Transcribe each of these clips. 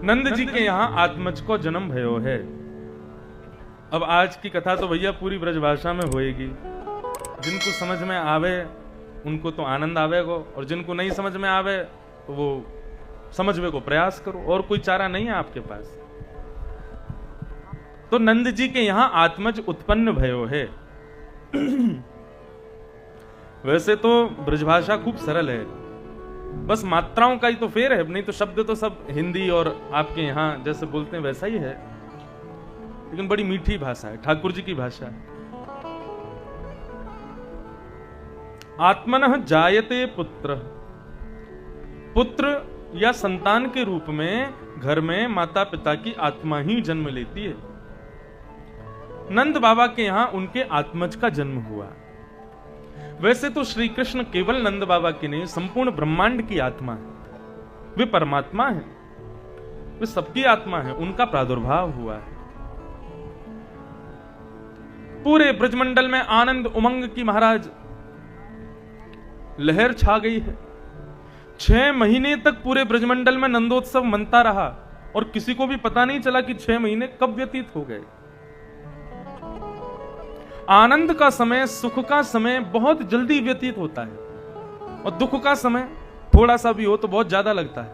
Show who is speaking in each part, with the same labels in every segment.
Speaker 1: नंद जी के यहाँ आत्मज को जन्म भयो है। अब आज की कथा तो भैया पूरी ब्रजभाषा में होएगी। जिनको समझ में आवे उनको तो आनंद आवेगा, और जिनको नहीं समझ में आवे तो वो समझवे को प्रयास करो, और कोई चारा नहीं है आपके पास। तो नंद जी के यहां आत्मज उत्पन्न भयो है। वैसे तो ब्रजभाषा खूब सरल है, बस मात्राओं का ही तो फेर है, नहीं तो शब्द तो सब हिंदी और आपके यहां जैसे बोलते हैं वैसा ही है, लेकिन बड़ी मीठी भाषा है, ठाकुर जी की भाषा है। आत्मनः जायते पुत्र, पुत्र या संतान के रूप में घर में माता पिता की आत्मा ही जन्म लेती है। नंद बाबा के यहां उनके आत्मज का जन्म हुआ। वैसे तो श्री कृष्ण केवल नंद बाबा की नहीं, संपूर्ण ब्रह्मांड की आत्मा है, वे परमात्मा है, वे सबकी आत्मा है, उनका प्रादुर्भाव हुआ है। पूरे ब्रजमंडल में आनंद उमंग की महाराज लहर छा गई है। 6 महीने तक पूरे ब्रजमंडल में नंदोत्सव मनता रहा और किसी को भी पता नहीं चला कि 6 महीने कब व्यतीत हो गए। आनंद का समय, सुख का समय बहुत जल्दी व्यतीत होता है, और दुख का समय थोड़ा सा भी हो तो बहुत ज्यादा लगता है।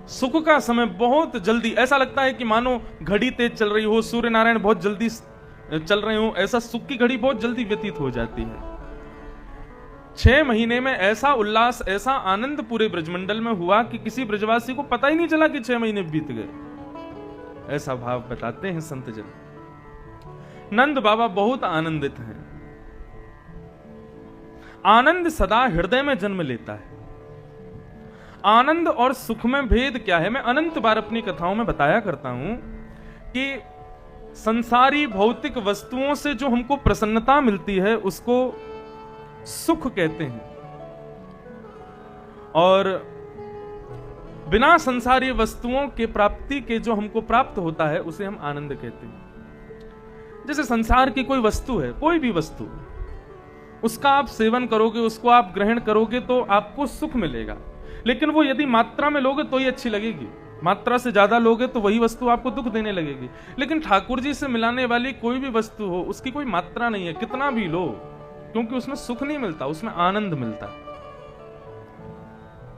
Speaker 1: सुख का समय बहुत जल्दी ऐसा लगता है कि मानो घड़ी तेज चल रही हो, सूर्य नारायण बहुत जल्दी चल रहे हो, ऐसा सुख की घड़ी बहुत जल्दी व्यतीत हो जाती है। 6 महीने में ऐसा उल्लास, ऐसा आनंद पूरे ब्रजमंडल में हुआ कि किसी ब्रजवासी को पता ही नहीं चला कि 6 महीने बीत गए। ऐसा भाव बताते हैं संत जन। नंद बाबा बहुत आनंदित हैं। आनंद सदा हृदय में जन्म लेता है। आनंद और सुख में भेद क्या है, मैं अनंत बार अपनी कथाओं में बताया करता हूं कि संसारी भौतिक वस्तुओं से जो हमको प्रसन्नता मिलती है उसको सुख कहते हैं, और बिना संसारी वस्तुओं के प्राप्ति के जो हमको प्राप्त होता है उसे हम आनंद कहते हैं। जैसे संसार की कोई वस्तु है, कोई भी वस्तु, उसका आप सेवन करोगे, उसको आप ग्रहण करोगे तो आपको सुख मिलेगा, लेकिन वो यदि मात्रा में लोगे तो ही अच्छी लगेगी, मात्रा से ज्यादा लोगे तो वही वस्तु आपको दुख देने लगेगी। लेकिन ठाकुर जी से मिलाने वाली कोई भी वस्तु हो, उसकी कोई मात्रा नहीं है, कितना भी लो, क्योंकि उसमें सुख नहीं मिलता, उसमें आनंद मिलता है।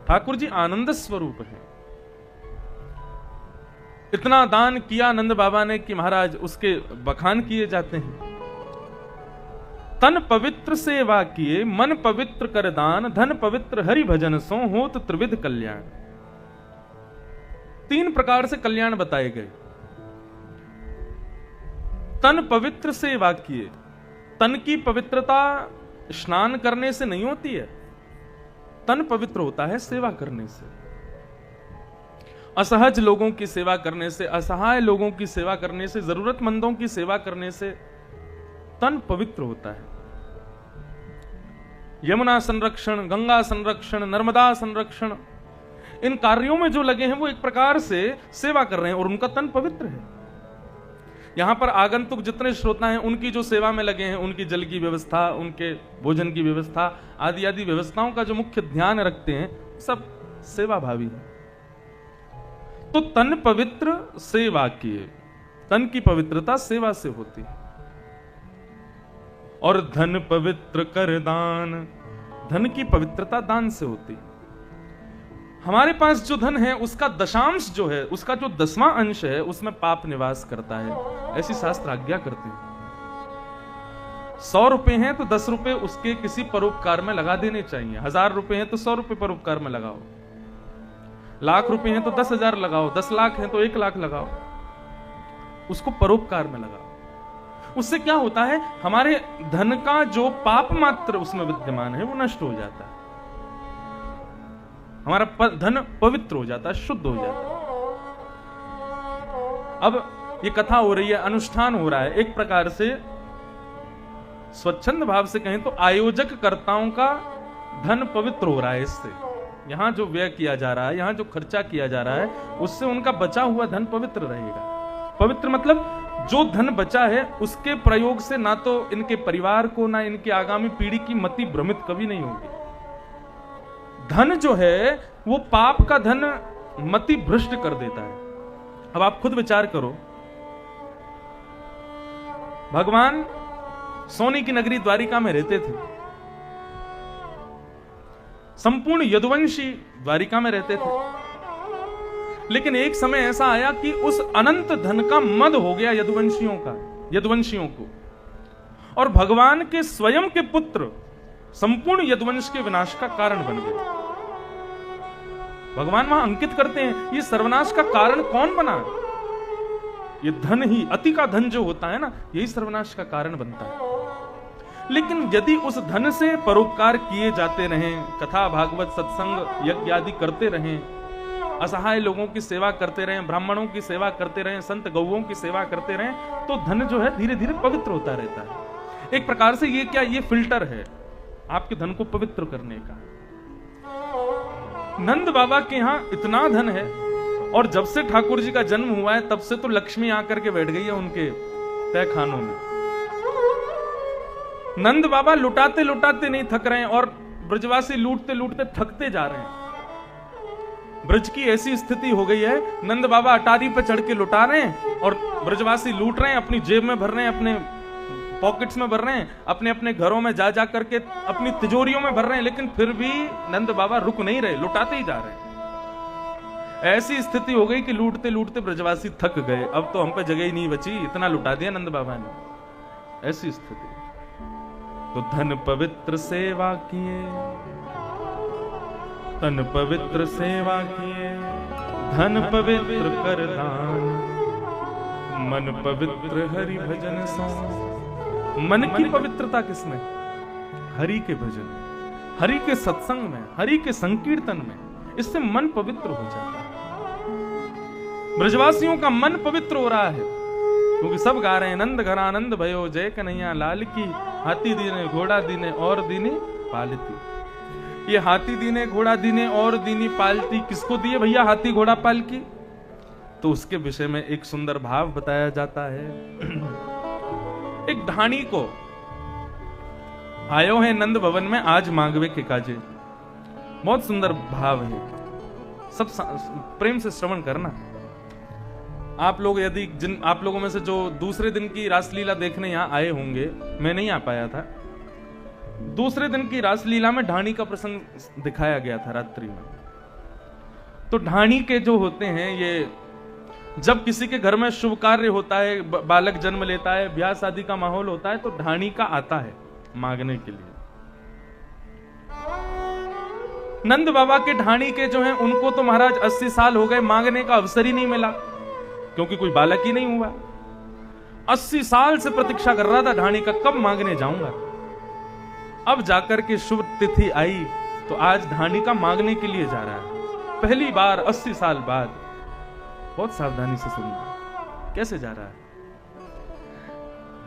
Speaker 1: ठाकुर जी आनंद स्वरूप है। इतना दान किया नंद बाबा ने कि महाराज उसके बखान किए जाते हैं। तन पवित्र सेवा किए, मन पवित्र कर दान, धन पवित्र हरि भजन सो होत त्रिविध कल्याण। 3 प्रकार से कल्याण बताए गए। तन पवित्र सेवा किए, तन की पवित्रता स्नान करने से नहीं होती है, तन पवित्र होता है सेवा करने से। असहज लोगों की सेवा करने से, असहाय लोगों की सेवा करने से, जरूरतमंदों की सेवा करने से तन पवित्र होता है। यमुना संरक्षण, गंगा संरक्षण, नर्मदा संरक्षण, इन कार्यों में जो लगे हैं वो एक प्रकार से सेवा कर रहे हैं और उनका तन पवित्र है। यहां पर आगंतुक जितने श्रोता हैं उनकी जो सेवा में लगे हैं, उनकी जल की व्यवस्था, उनके भोजन की व्यवस्था आदि आदि व्यवस्थाओं का जो मुख्य ध्यान रखते हैं, सब सेवा भावी है। तो तन पवित्र सेवा किए, तन की पवित्रता सेवा से होती है। और धन पवित्र कर दान, धन की पवित्रता दान से होती है। हमारे पास जो धन है उसका दशांश जो है, उसका जो 10वां अंश है, उसमें पाप निवास करता है, ऐसी शास्त्र आज्ञा करते हैं। 100 रुपए हैं तो 10 रुपए उसके किसी परोपकार में लगा देने चाहिए। 1000 रुपए हैं तो 100 रुपए परोपकार में लगाओ। लाख रुपए हैं तो 10,000 लगाओ। 10 लाख हैं तो 1 लाख लगाओ, उसको परोपकार में लगाओ। उससे क्या होता है, हमारे धन का जो पाप मात्र उसमें विद्यमान है वो नष्ट हो जाता है, हमारा धन पवित्र हो जाता है, शुद्ध हो जाता है। अब ये कथा हो रही है, अनुष्ठान हो रहा है, एक प्रकार से स्वच्छंद भाव से कहें तो आयोजक कर्ताओं का धन पवित्र हो रहा है। इससे यहां जो व्यय किया जा रहा है, यहां जो खर्चा किया जा रहा है, उससे उनका बचा हुआ धन पवित्र रहेगा। पवित्र मतलब जो धन बचा है उसके प्रयोग से ना तो इनके परिवार को, ना इनके आगामी पीढ़ी की मति भ्रमित कभी नहीं होगी। धन जो है वो पाप का धन मति भ्रष्ट कर देता है। अब आप खुद विचार करो, भगवान सोने की नगरी द्वारिका में रहते थे, संपूर्ण यदुवंशी द्वारिका में रहते थे, लेकिन एक समय ऐसा आया कि उस अनंत धन का मद हो गया यदुवंशियों को, और भगवान के स्वयं के पुत्र संपूर्ण यदुवंश के विनाश का कारण बन गए। भगवान वहां अंकित करते हैं, ये सर्वनाश का कारण कौन बना? ये धन ही, अति का धन जो होता है ना, यही सर्वनाश का कारण बनता है। लेकिन यदि उस धन से परोपकार किए जाते रहें, कथा भागवत सत्संग यज्ञ आदि करते रहें, असहाय लोगों की सेवा करते रहें, ब्राह्मणों की सेवा करते रहें, संत गौओं की सेवा करते रहें, तो धन जो है धीरे धीरे पवित्र होता रहता है। एक प्रकार से ये क्या, ये फिल्टर है आपके धन को पवित्र करने का। नंद बाबा के यहां इतना धन है, और जब से ठाकुर जी का जन्म हुआ है तब से तो लक्ष्मी आकर के बैठ गई है उनके तहखानों में। नंद बाबा लुटाते लुटाते नहीं थक रहे हैं, और ब्रजवासी लूटते लूटते थकते जा रहे हैं। ब्रज की ऐसी स्थिति हो गई है, नंद बाबा अटारी पर चढ़ के लुटा रहे हैं और ब्रजवासी लूट रहे हैं, अपनी जेब में भर रहे हैं, अपने पॉकेट्स में भर रहे हैं, अपने अपने घरों में जा जा करके अपनी तिजोरियों में भर रहे हैं, लेकिन फिर भी नंद बाबा रुक नहीं रहे, लुटाते ही जा रहे हैं। ऐसी स्थिति हो गई कि लूटते लूटते ब्रजवासी थक गए, अब तो हम पे जगह ही नहीं बची, इतना लुटा दिया नंद बाबा ने। ऐसी स्थिति। तो धन पवित्र सेवा किए, तन पवित्र सेवा किए, धन पवित्र कर दान, मन पवित्र हरि भजन सो। मन की पवित्रता किसमें? हरि के भजन, हरि के सत्संग में, हरि के संकीर्तन में, इससे मन पवित्र हो जाता है। ब्रजवासियों का मन पवित्र हो रहा है, क्योंकि सब गा रहे हैं, नंद घरानंद भयो जय कन्हैया लाल की, हाथी दीने घोड़ा दीने और दीनी पालती। ये हाथी दीने घोड़ा दीने और दीनी पालती किसको दिए भैया हाथी घोड़ा पालकी? तो उसके विषय में एक सुंदर भाव बताया जाता है। एक ढाणी को आयो है नंद भवन में आज मांगवे के काजे। बहुत सुंदर भाव है, सब प्रेम से श्रवण करना। आप लोग यदि आप लोगों में से जो दूसरे दिन की रासलीला देखने यहां आए होंगे, मैं नहीं आ पाया था, दूसरे दिन की रासलीला में ढाणी का प्रसंग दिखाया गया था रात्रि में। तो ढाणी के जो होते हैं, ये जब किसी के घर में शुभ कार्य होता है, बालक जन्म लेता है, ब्याह शादी का माहौल होता है, तो ढाणी का आता है मांगने के लिए। नंद बाबा के ढाणी के जो हैं, उनको तो महाराज 80 साल हो गए, मांगने का अवसर ही नहीं मिला, क्योंकि कोई बालक ही नहीं हुआ। 80 साल से प्रतीक्षा कर रहा था ढाणी का, कब मांगने जाऊंगा। अब जाकर के शुभ तिथि आई, तो आज ढाणी का मांगने के लिए जा रहा है, पहली बार 80 साल बाद। बहुत सावधानी से सुनना कैसे जा रहा है।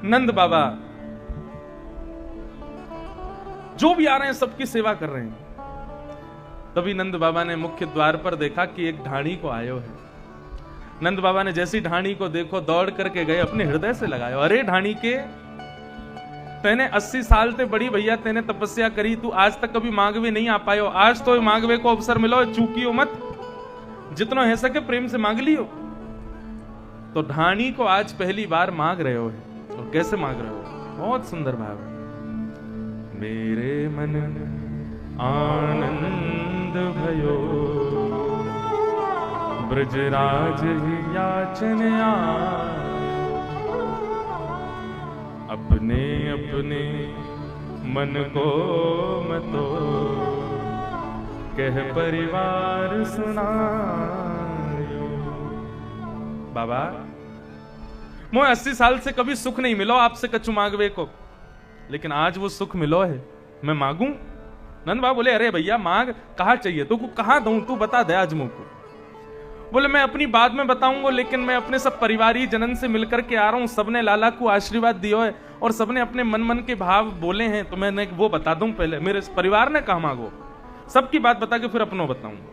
Speaker 1: नंद बाबा जो भी आ रहे हैं सबकी सेवा कर रहे हैं। तभी नंद बाबा ने मुख्य द्वार पर देखा कि एक ढाणी को आयो है। नंद बाबा ने जैसी ढाणी को देखो, दौड़ करके गए, अपने हृदय से लगायो, अरे ढाणी के, तेने 80 साल ते बड़ी भैया, तेने तपस्या करी, तू आज तक कभी मांगवे नहीं आ पायो, आज तो मांगवे को अवसर मिलो, चूकियो मत, जितना है सके प्रेम से मांग लियो। तो ढाणी को आज पहली बार मांग रहे हो है, और कैसे मांग रहे हो? बहुत सुंदर भाव है। मेरे मन आनंद भयो, ब्रजराज याचन अपने अपने मन को मतो, कह परिवार सुनायो। बाबा मोह 80 साल से कभी सुख नहीं मिलो आपसे कछु मांगवे को, लेकिन आज वो सुख मिलो है, मैं मांगू? नंद बाबा बोले, अरे भैया मांग, कहाँ चाहिए तो कहाँ दूं, तू बता दे आज मुझको। बोले, मैं अपनी बात में बताऊंगा, लेकिन मैं अपने सब परिवारी जनन से मिलकर के आ रहा हूं, सबने लाला को आशीर्वाद दियो है और सबने अपने मन मन के भाव बोले हैं, तो मैंने वो बता दूं पहले, मेरे परिवार ने कहा मांगो, सबकी बात बता के फिर अपनों बताऊंगा।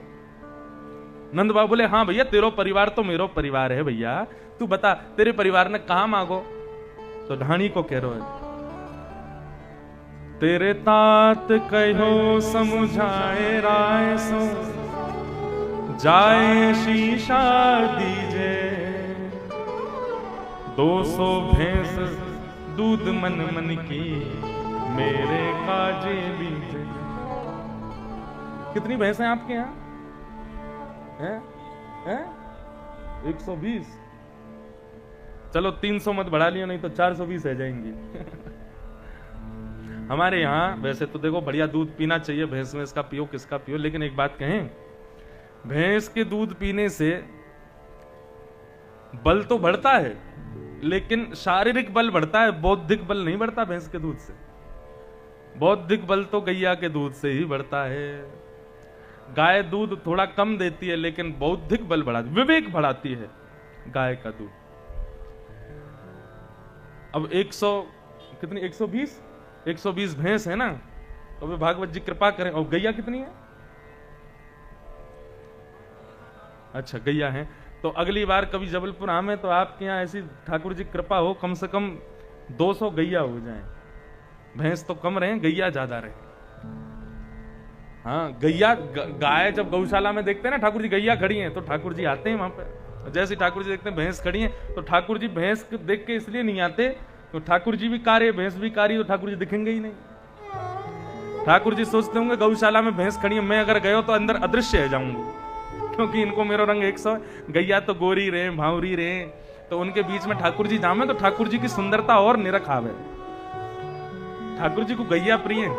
Speaker 1: नंद बाबा बोले, हाँ भैया तेरो परिवार तो मेरो परिवार है भैया, तू बता तेरे परिवार ने कहा मांगो। तो ढाणी को कह रहे है, तेरे तात कहो समुझाए राय सो, जाए शीशा दीजे 200 भैंस दूध मन मन की मेरे काजे लीजे। कितनी भैंस हैं आपके यहाँ? हैं 120। चलो 300 मत बढ़ा लियो, नहीं तो 420 रह जाएंगी। हमारे यहाँ वैसे तो देखो बढ़िया दूध पीना चाहिए, भैंस में इसका पियो किसका पियो, लेकिन एक बात कहें, भैंस के दूध पीने से बल तो बढ़ता है, लेकिन शारीरिक बल बढ़ता है, बौद्धिक बल नहीं बढ़ता भैंस के दूध से। बौद्धिक बल तो गैया के दूध से ही बढ़ता है। गाय दूध थोड़ा कम देती है, लेकिन बौद्धिक बल बढ़ाती, विवेक बढ़ाती है गाय का दूध। अब 120 भैंस है ना, तो वे भागवत जी कृपा करें। और गैया कितनी है? अच्छा गैया है, तो अगली बार कभी जबलपुर आवे तो आपके यहाँ ऐसी ठाकुर जी कृपा हो, कम से कम 200 गैया हो जाएं। भैंस तो कम रहे, गैया ज्यादा रहे। हाँ गैया, गाय जब गौशाला में देखते हैं ना ठाकुर जी गैया खड़ी हैं, तो ठाकुर जी आते हैं वहां पर। जैसे ठाकुर जी देखते हैं भैंस खड़ी हैं, तो ठाकुर जी भैंस देख के इसलिए नहीं आते, तो ठाकुर जी भी कार्य भैंस भी कार्य, तो ठाकुर जी दिखेंगे ही नहीं। ठाकुर जी सोचते होंगे गौशाला में भैंस खड़ी है, मैं अगर गयो तो अंदर अदृश्य है जाऊंगा, क्योंकि इनको मेरो रंग 100, गैया तो गोरी रहे भावरी रहे, तो उनके बीच में ठाकुर जी जामे तो ठाकुर जी की सुंदरता और निरख आवे। ठाकुर जी को गैया प्रिय है।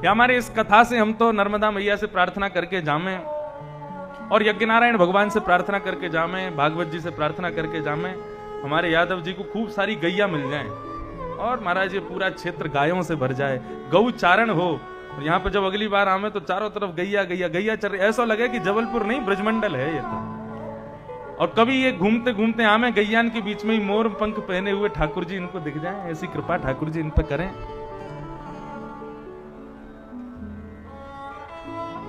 Speaker 1: या हमारे इस कथा से हम तो नर्मदा मैया से प्रार्थना करके जामे, और यज्ञ नारायण भगवान से प्रार्थना करके जामे, भागवत जी से प्रार्थना करके जामे, हमारे यादव जी को खूब सारी गैया मिल जाए, और महाराज ये पूरा क्षेत्र गायों से भर जाए, गौ चारण हो। यहाँ पे जब अगली बार आवे तो चारों तरफ गैया गैया गैया चल रही, ऐसा लगे कि जबलपुर नहीं ब्रजमंडल है ये तो। और कभी ये घूमते घूमते आमे गैयान के बीच में ही मोर पंख पहने हुए ठाकुर जी इनको दिख जाए, ऐसी कृपा ठाकुर जी इन पर करें।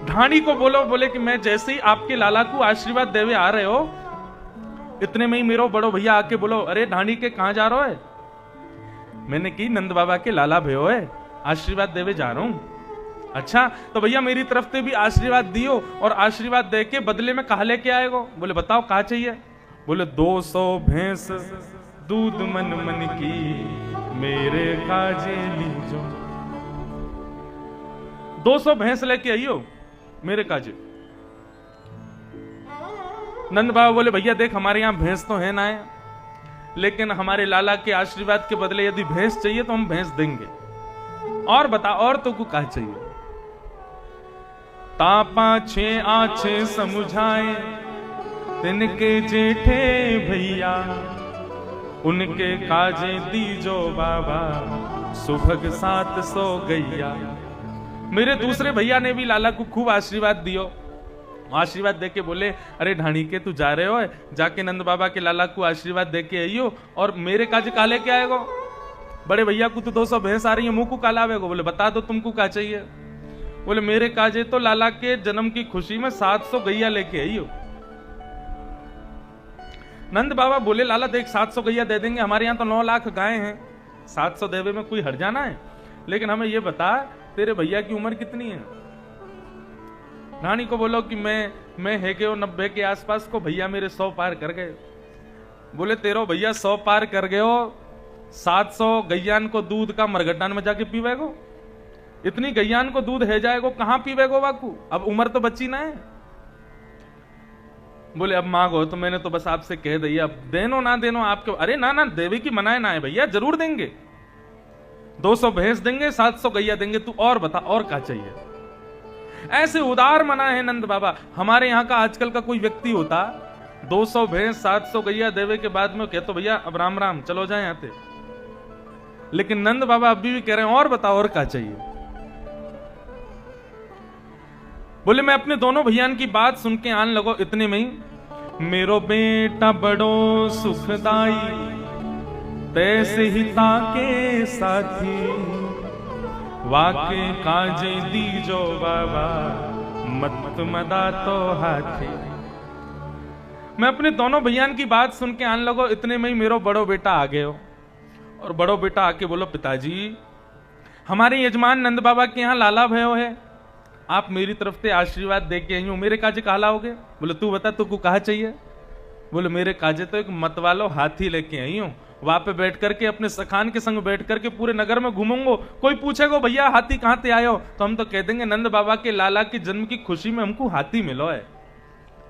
Speaker 1: ढाणी को बोले कि मैं जैसे ही आपके लाला को आशीर्वाद देवे आ रहे हो, इतने में ही मेरो बड़ो भैया आके बोलो, अरे ढाणी के कहां जा रहे हो? मैंने की नंद बाबा के लाला भयो है, आशीर्वाद देवे जा रहा हूं। अच्छा तो भैया मेरी तरफ से भी आशीर्वाद दियो, और आशीर्वाद दे के बदले में कहा लेके आएगो? बोले बताओ कहा चाहिए? बोले 200 भैंस दूध मन मन की मेरे काजे लीजो। 200 भैंस लेके आइयो मेरे काजे। नंद बाबा बोले भैया देख हमारे यहां भैंस तो है ना है, लेकिन हमारे लाला के आशीर्वाद के बदले यदि भैंस चाहिए तो हम भैंस देंगे। और बता और तो को क्या चाहिए? तापा छे आछे समुझाए तिनके जेठे भैया, उनके काजे दीजो बाबा सुभग 700 गैया। मेरे दूसरे भैया ने भी लाला को खूब आशीर्वाद दियो, आशीर्वाद देके बोले अरे ढाणी के तू जा रहे हो, जाके नंद बाबा के लाला को आशीर्वाद देके आइयो, और मेरे काज का लेके आएगो? बड़े भैया को तो 200 भैंस आ रही है, मुंह को काला आवेगो? बोले बता दो तुमको क्या चाहिए? बोले मेरे काजे तो लाला के जन्म की खुशी में 700 गैया लेके आइयो। नंद बाबा बोले लाला देख 700 गैया दे देंगे, हमारे यहाँ तो 9 लाख गाय हैं, 700 देवे में कोई हट जाना है, लेकिन हमें ये बता तेरे भैया की उम्र कितनी है? रानी को बोलो कि मैं है के 90 के आसपास को, भैया मेरे 100 पार कर गए। बोले तेरो भैया 100 पार कर गए हो, 700 गैयान को दूध का मरगड्डान में जाके पीवेगो? इतनी गैयान को दूध है जाएगो, कहां पीवेगो बाकू? अब उम्र तो बची ना है। बोले अब मांगो, तो मैंने तो बस आपसे कह दिया, अब देनो ना देनो आपके। अरे ना ना देवी की मनाए ना है भैया, जरूर देंगे, 200 भैंस देंगे, 700 गैया देंगे, तू और बता और क्या चाहिए? ऐसे उदार मना है नंद बाबा। हमारे यहाँ का आजकल का कोई व्यक्ति होता 200 भैंस 700 गैया देवे के बाद में कहते भैया अब राम राम चलो जाए यहाँ पे, लेकिन नंद बाबा अभी भी कह रहे हैं और बताओ और क्या चाहिए? बोले मैं अपने दोनों भैयान की बात सुन के आन लगो, इतने में ही मेरो बेटा बड़ो सुखदाई तैसे ही ताके साथी, वाके काजे दीजो बाबा मत मदा तो हाथी। मैं अपने दोनों भैयान की बात सुन के आन लगो, इतने में ही मेरो बड़ो बेटा आ गए हो, और बड़ो बेटा आके बोलो पिताजी हमारे यजमान नंद बाबा के यहाँ लाला भयो है, आप मेरी तरफ से आशीर्वाद दे के आई हो, मेरे काजे कहा लाओगे? बोले तू बता, तू को कहा चाहिए? बोले मेरे काजे तो एक मतवालो हाथी लेके आई हूं, वहां पे बैठ करके अपने सखान के संग बैठ करके पूरे नगर में घूमूंगो। कोई पूछेगा भैया हाथी कहां से आए हो, तो हम तो कह देंगे नंद बाबा के लाला के जन्म की खुशी में हमको हाथी मिलो है।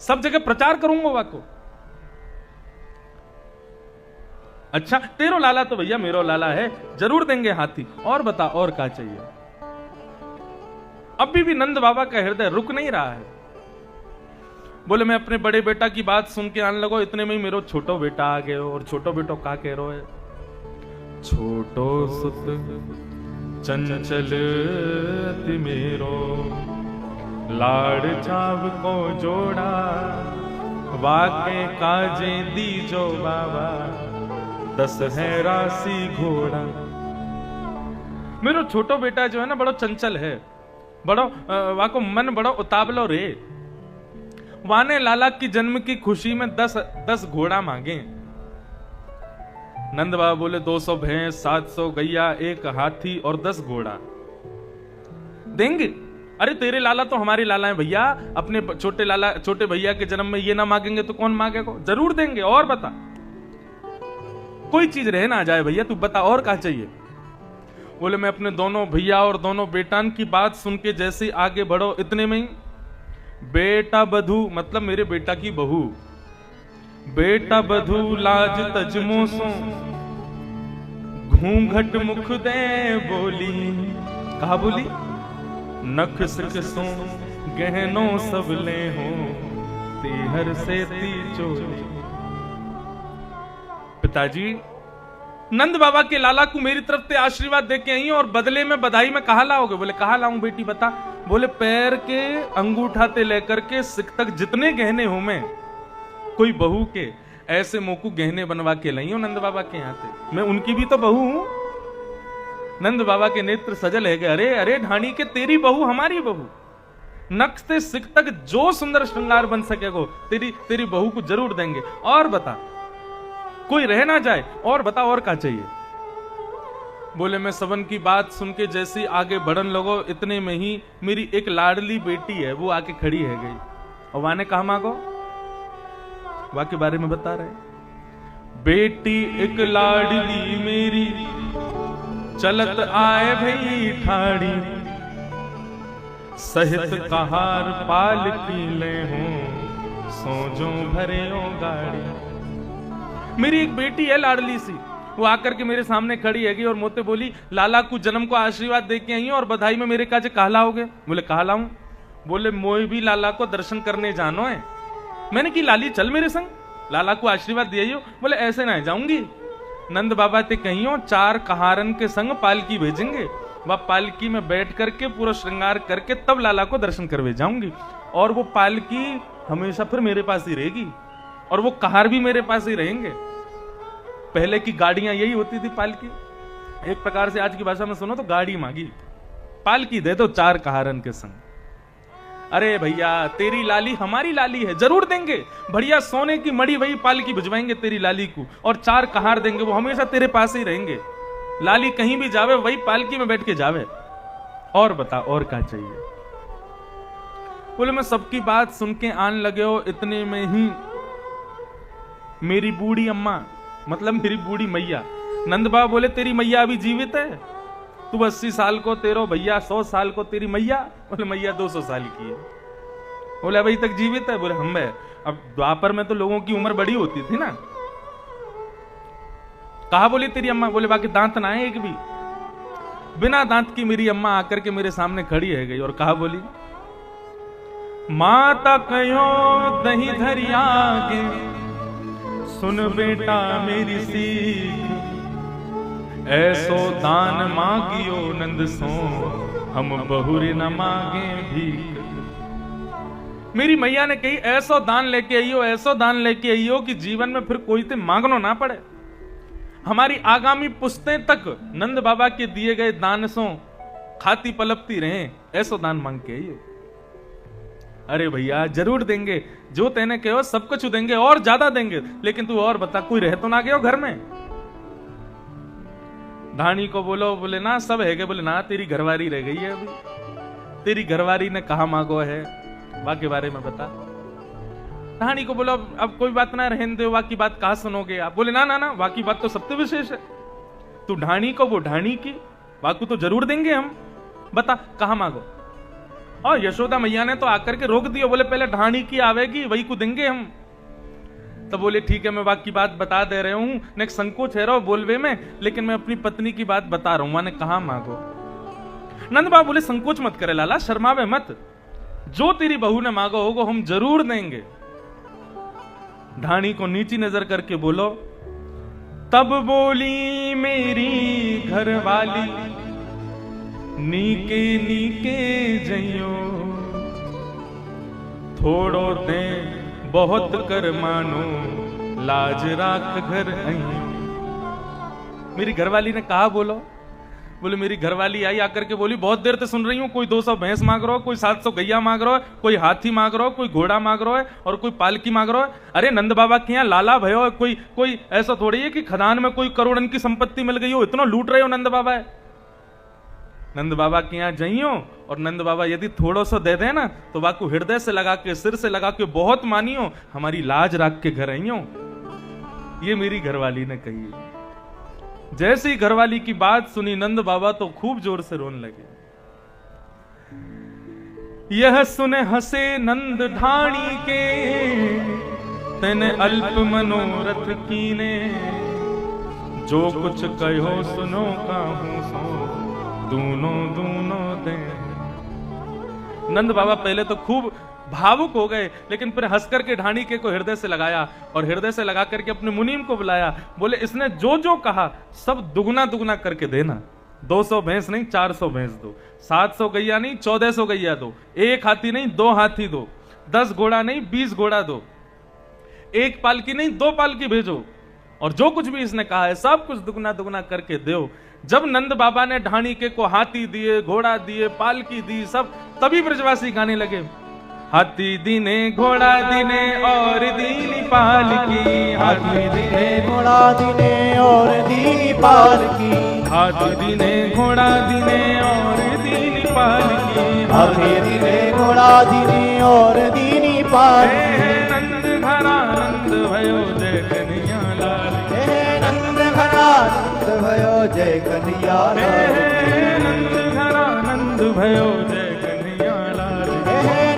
Speaker 1: सब जगह प्रचार करूंगा वाको। अच्छा तेरो लाला तो भैया मेरो लाला है, जरूर देंगे हाथी। और बता और क्या चाहिए? अभी भी नंद बाबा का हृदय रुक नहीं रहा है। बोले मैं अपने बड़े बेटा की बात सुन के आने लगो, इतने में ही मेरो छोटो बेटा आ गए। और छोटो बेटो का कह रो है? छोटो सुत चंचल अति मेरो, लाड़ चाव को जोड़ा, वाके काजे दीजो बाबा, 10 है राशि घोड़ा। मेरो छोटो बेटा जो है ना बड़ो चंचल है, बड़ो वाको मन बड़ो उतावलो रे। वाने लाला की जन्म की खुशी में 10 घोड़ा मांगे। नंद बाबा बोले 200 भैंस, 700 गैया, 1 हाथी और 10 घोड़ा देंगे। अरे तेरे लाला तो हमारे लाला हैं भैया, अपने छोटे भैया के जन्म में ये ना मांगेंगे तो कौन मांगेगा? जरूर देंगे। और बता, कोई चीज रह ना जाए भैया, तू बता और क्या चाहिए? बोले मैं अपने दोनों भैया और दोनों बेटान की बात सुन के जैसे ही आगे बढ़ो, इतने में ही बेटा बधू, मतलब मेरे बेटा की बहू, बेटा बधू लाज तजमो सो, घूंघट मुख दे बोली। कहा बोली? नख सिक सो गहनों सब ले हो, तेहर से ती चोली। पिताजी नंद बाबा के लाला को मेरी तरफ से आशीर्वाद दे के आई और बदले में बधाई में कहा लाओगे? बोले कहा लाऊं बेटी बता। बोले पैर के अंगूठा से लेकर के सिक तक जितने गहने हो मैं, कोई बहू के ऐसे मोकू गहने बनवा के लाई हूं नंद बाबा के यहाँ से। मैं उनकी भी तो बहू हूं। नंद बाबा के नेत्र सजल है गए। अरे अरे ढाणी के तेरी बहू हमारी बहू, नख से सिक तक जो सुंदर श्रृंगार बन सकेगा तेरी बहू को जरूर देंगे। और बता, कोई रह ना जाए। और बता और क्या चाहिए? बोले मैं सबन की बात सुन के जैसे आगे बढ़न लगो, इतने में ही मेरी एक लाडली बेटी है वो आके खड़ी है गई। और वाने कहा मांगो? वा के बारे में बता रहे, बेटी एक लाडली मेरी, चलत आए भई ठाड़ी, सहित कहार पाल की ले हो, सोजो भरे ओ गाड़ी। मेरी एक बेटी है लाडली सी, वो आकर के मेरे सामने खड़ी हैगी और मोते बोली लाला को जन्म को आशीर्वाद दे के आई और बधाई में मेरे काजे कहा लाओगे? बोले कहा लाऊं। बोले मोए भी लाला को दर्शन करने जानो है। मैंने की लाली चल मेरे संग, लाला को आशीर्वाद दिया। बोले ऐसे ना जाऊंगी, नंद बाबा ते कहियो 4 कहारन के संग पालकी भेजेंगे, वह पालकी में बैठ करके पूरा श्रृंगार करके तब लाला को दर्शन करवे जाऊंगी। और वो पालकी हमेशा फिर मेरे पास ही रहेगी और वो कहार भी मेरे पास ही रहेंगे। पहले की गाड़ियां यही होती थी, पालकी। एक प्रकार से आज की भाषा में सुनो तो गाड़ी मांगी, पालकी दे दो 4 कहारन के संग। अरे भैया तेरी लाली हमारी लाली है, जरूर देंगे। बढ़िया सोने की मड़ी वही पालकी भिजवाएंगे तेरी लाली को और 4 कहार देंगे, वो हमेशा तेरे पास ही रहेंगे। लाली कहीं भी जावे वही पालकी में बैठ के जावे। और बता और क्या चाहिए? बोले मैं सबकी बात सुन के आने लगे हो, इतने में ही मेरी बूढ़ी अम्मा, मतलब मेरी बूढ़ी मैया। नंद बाबा बोले तेरी मैया अभी जीवित है? तू 80 साल को, तेरो भैया 100 साल को, तेरी मैया? बोले मैया 200 साल की है। बोले अभी तक जीवित है? बोले हम है। अब द्वापर में तो लोगों की उम्र बड़ी होती थी ना। कहा बोली तेरी अम्मा? बोले बाकी दांत ना है एक भी। बिना दांत की मेरी अम्मा आकर के मेरे सामने खड़ी है गई और कहा बोली माता कहो दही धरिया के, सुन बेटा मेरी सीख, ऐसो दान मांगियो नंद सो, हम बहुरी न मांगे भीख। मेरी मैया ने कही ऐसो दान लेके आइयो, ऐसो दान लेके आइयो कि जीवन में फिर कोई ते मांगनो ना पड़े। हमारी आगामी पुश्तें तक नंद बाबा के दिए गए दान सो खाती पलपती रहे, ऐसो दान मांग के आइयो। अरे भैया जरूर देंगे, जो तेने कहो सब कुछ देंगे और ज्यादा देंगे, लेकिन तू और बता कोई रह तो ना गयो घर में? धानी को बोलो, बोले ना सब है गए। बोले ना तेरी घरवारी रह गई है अभी। तेरी घरवाली ने कहा मांगो है, वाह के बारे में बता। ढाणी को बोलो अब कोई बात ना, रहने दो, वाह की बात कहां सुनोगे आप। बोले ना ना ना, वाह की बात तो सत्य विशेष है। तू ढाणी को, वो ढाणी की, वाह को तो जरूर देंगे हम, बता कहां मांगो। और यशोदा मैया ने तो आकर के रोक दिया, बोले पहले ढाणी की आवेगी वही को देंगे हम। तो बोले ठीक है, मैं वाह की बात बता दे रहे हूं, ने संकोच है रहो बोलवे में, लेकिन मैं अपनी पत्नी की बात बता रहा हूं। माने कहां मांगो। नंद बाबा बोले संकोच मत करे लाला, शर्मावे मत, जो तेरी बहू ने मांगो होगा हम जरूर देंगे। ढाणी को नीची नजर करके बोलो, तब बोली मेरी घरवाली, नीके नीके जइयो, थोड़ो दे बहुत कर मानो, लाज राख घर आइयो। मेरी घरवाली ने कहा बोलो। बोले मेरी घरवाली आई आकर के बोली, बहुत देर से सुन रही हूं, कोई 200 भैंस मांग रहा हो, कोई 700 गैया मांग रहा है, कोई हाथी मांग रहा हो, कोई घोड़ा मांग रहा है और कोई पालकी मांग रहा है। अरे नंद बाबा के यहाँ लाला भयो, कोई ऐसा थोड़ी है कि खदान में कोई करोड़न की संपत्ति मिल गई हो, इतना लूट रहे हो नंद बाबा है। नंद बाबा के यहाँ जाइयो और नंद बाबा यदि थोड़ा सा दे देना तो बाकू हृदय से लगा के, सिर से लगा के बहुत मानियो, हमारी लाज राख के घर आइयो। ये मेरी घरवाली ने कही। जैसे ही घरवाली की बात सुनी नंद बाबा तो खूब जोर से रोने लगे। यह सुने हंसे नंद ढाणी के, तेने अल्प मनोरथ कीने, जो कुछ कहो सुनो काहू सो, दूनो दूनो दे। नंद बाबा पहले तो खूब भावुक हो गए, लेकिन फिर हंस करके ढाणी के को हृदय से लगाया और हृदय से लगा करके अपने मुनीम को बुलाया। बोले इसने जो जो कहा सब दुगना दुगना करके देना। 200 भैंस नहीं 400 भैंस दो, 700 गैया नहीं 1400 गैया दो, 1 हाथी नहीं 2 हाथी दो, 10 घोड़ा नहीं 20 घोड़ा दो, 1 पालकी नहीं 2 पालकी भेजो, और जो कुछ भी इसने कहा है सब कुछ दुगना दुगना करके दो। जब नंद बाबा ने ढाणी के को हाथी दिए, घोड़ा दिए, पालकी दी, सब, तभी ब्रजवासी गाने लगे, हाथी दीने घोड़ा दीने और दीनी पालकी, हाथी दीने
Speaker 2: घोड़ा दीने और दीनी पालकी,
Speaker 1: हाथी दीने घोड़ा दीने और दीनी पालकी,
Speaker 2: हाथी दीने घोड़ा दीने और दीनी पालकी।
Speaker 1: नंद घरा नंद भयो जय कन्हैया लाल,
Speaker 2: नंद घरा नंद भयो जय कन्हैया लाल,
Speaker 1: नंद घरा नंद भयो जय कन्हैया लाल,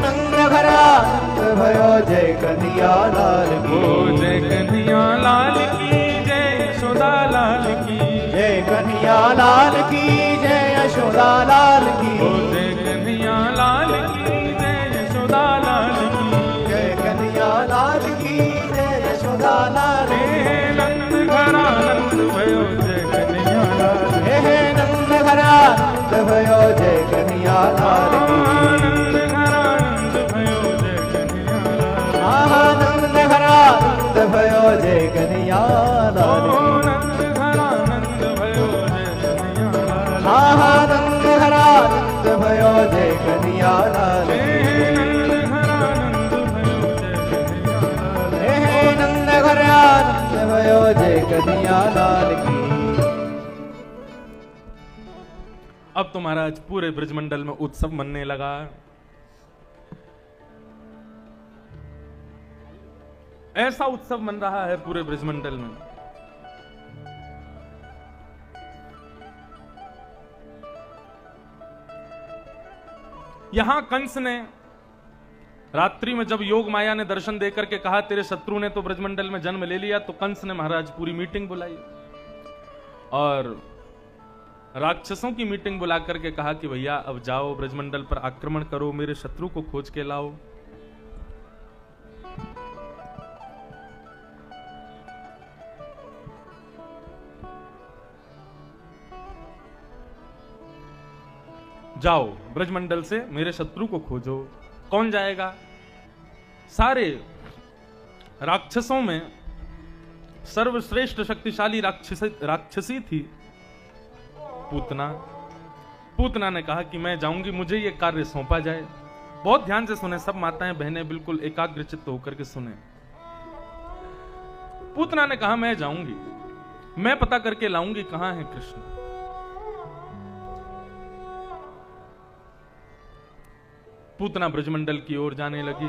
Speaker 2: नंद घरा नंद भयो जय कन्हैया लाल की,
Speaker 1: जय कन्हैया लाल की जय यशोदा लाल की,
Speaker 2: जय कन्हैया लाल की जय यशोदा लाल की,
Speaker 1: जय कन्हैया लाल की जय यशोदा लाल की,
Speaker 2: जय कन्हैया लाल की जय यशोदा लाल की।
Speaker 1: नंद घरा नंद भयो जय कन्हैया लाल,
Speaker 2: नंद घरा नंद भयो जय कन्हैया लाल की,
Speaker 1: नंद घरा नंद भयो जय कन्हैया लाल,
Speaker 2: नंद घरा नंद भयो जय कन्हैया लाल की,
Speaker 1: नंद घरा नंद भयो जय कन्हैया लाल,
Speaker 2: नंद घरा नंद भयो जय कन्हैया लाल की, नंद घरा नंद भयो जय कन्हैया लाल की।
Speaker 1: अब तो महाराज पूरे ब्रजमंडल में उत्सव मनने लगा। ऐसा उत्सव मन रहा है पूरे ब्रजमंडल में। यहां कंस ने रात्रि में जब योग माया ने दर्शन देकर के कहा तेरे शत्रु ने तो ब्रजमंडल में जन्म ले लिया, तो कंस ने महाराज पूरी मीटिंग बुलाई और राक्षसों की मीटिंग बुला करके कहा कि भैया अब जाओ ब्रजमंडल पर आक्रमण करो, मेरे शत्रु को खोज के लाओ। जाओ ब्रजमंडल से मेरे शत्रु को खोजो। कौन जाएगा? सारे राक्षसों में सर्वश्रेष्ठ शक्तिशाली राक्षसी थी पूतना। पूतना ने कहा कि मैं जाऊंगी, मुझे ये कार्य सौंपा जाए। बहुत ध्यान से सुने सब माताएं बहनें, बिल्कुल एकाग्रचित्त होकर के सुने। पूतना ने कहा मैं जाऊंगी, मैं पता करके लाऊंगी कहां है कृष्ण। पूतना ब्रजमंडल की ओर जाने लगी।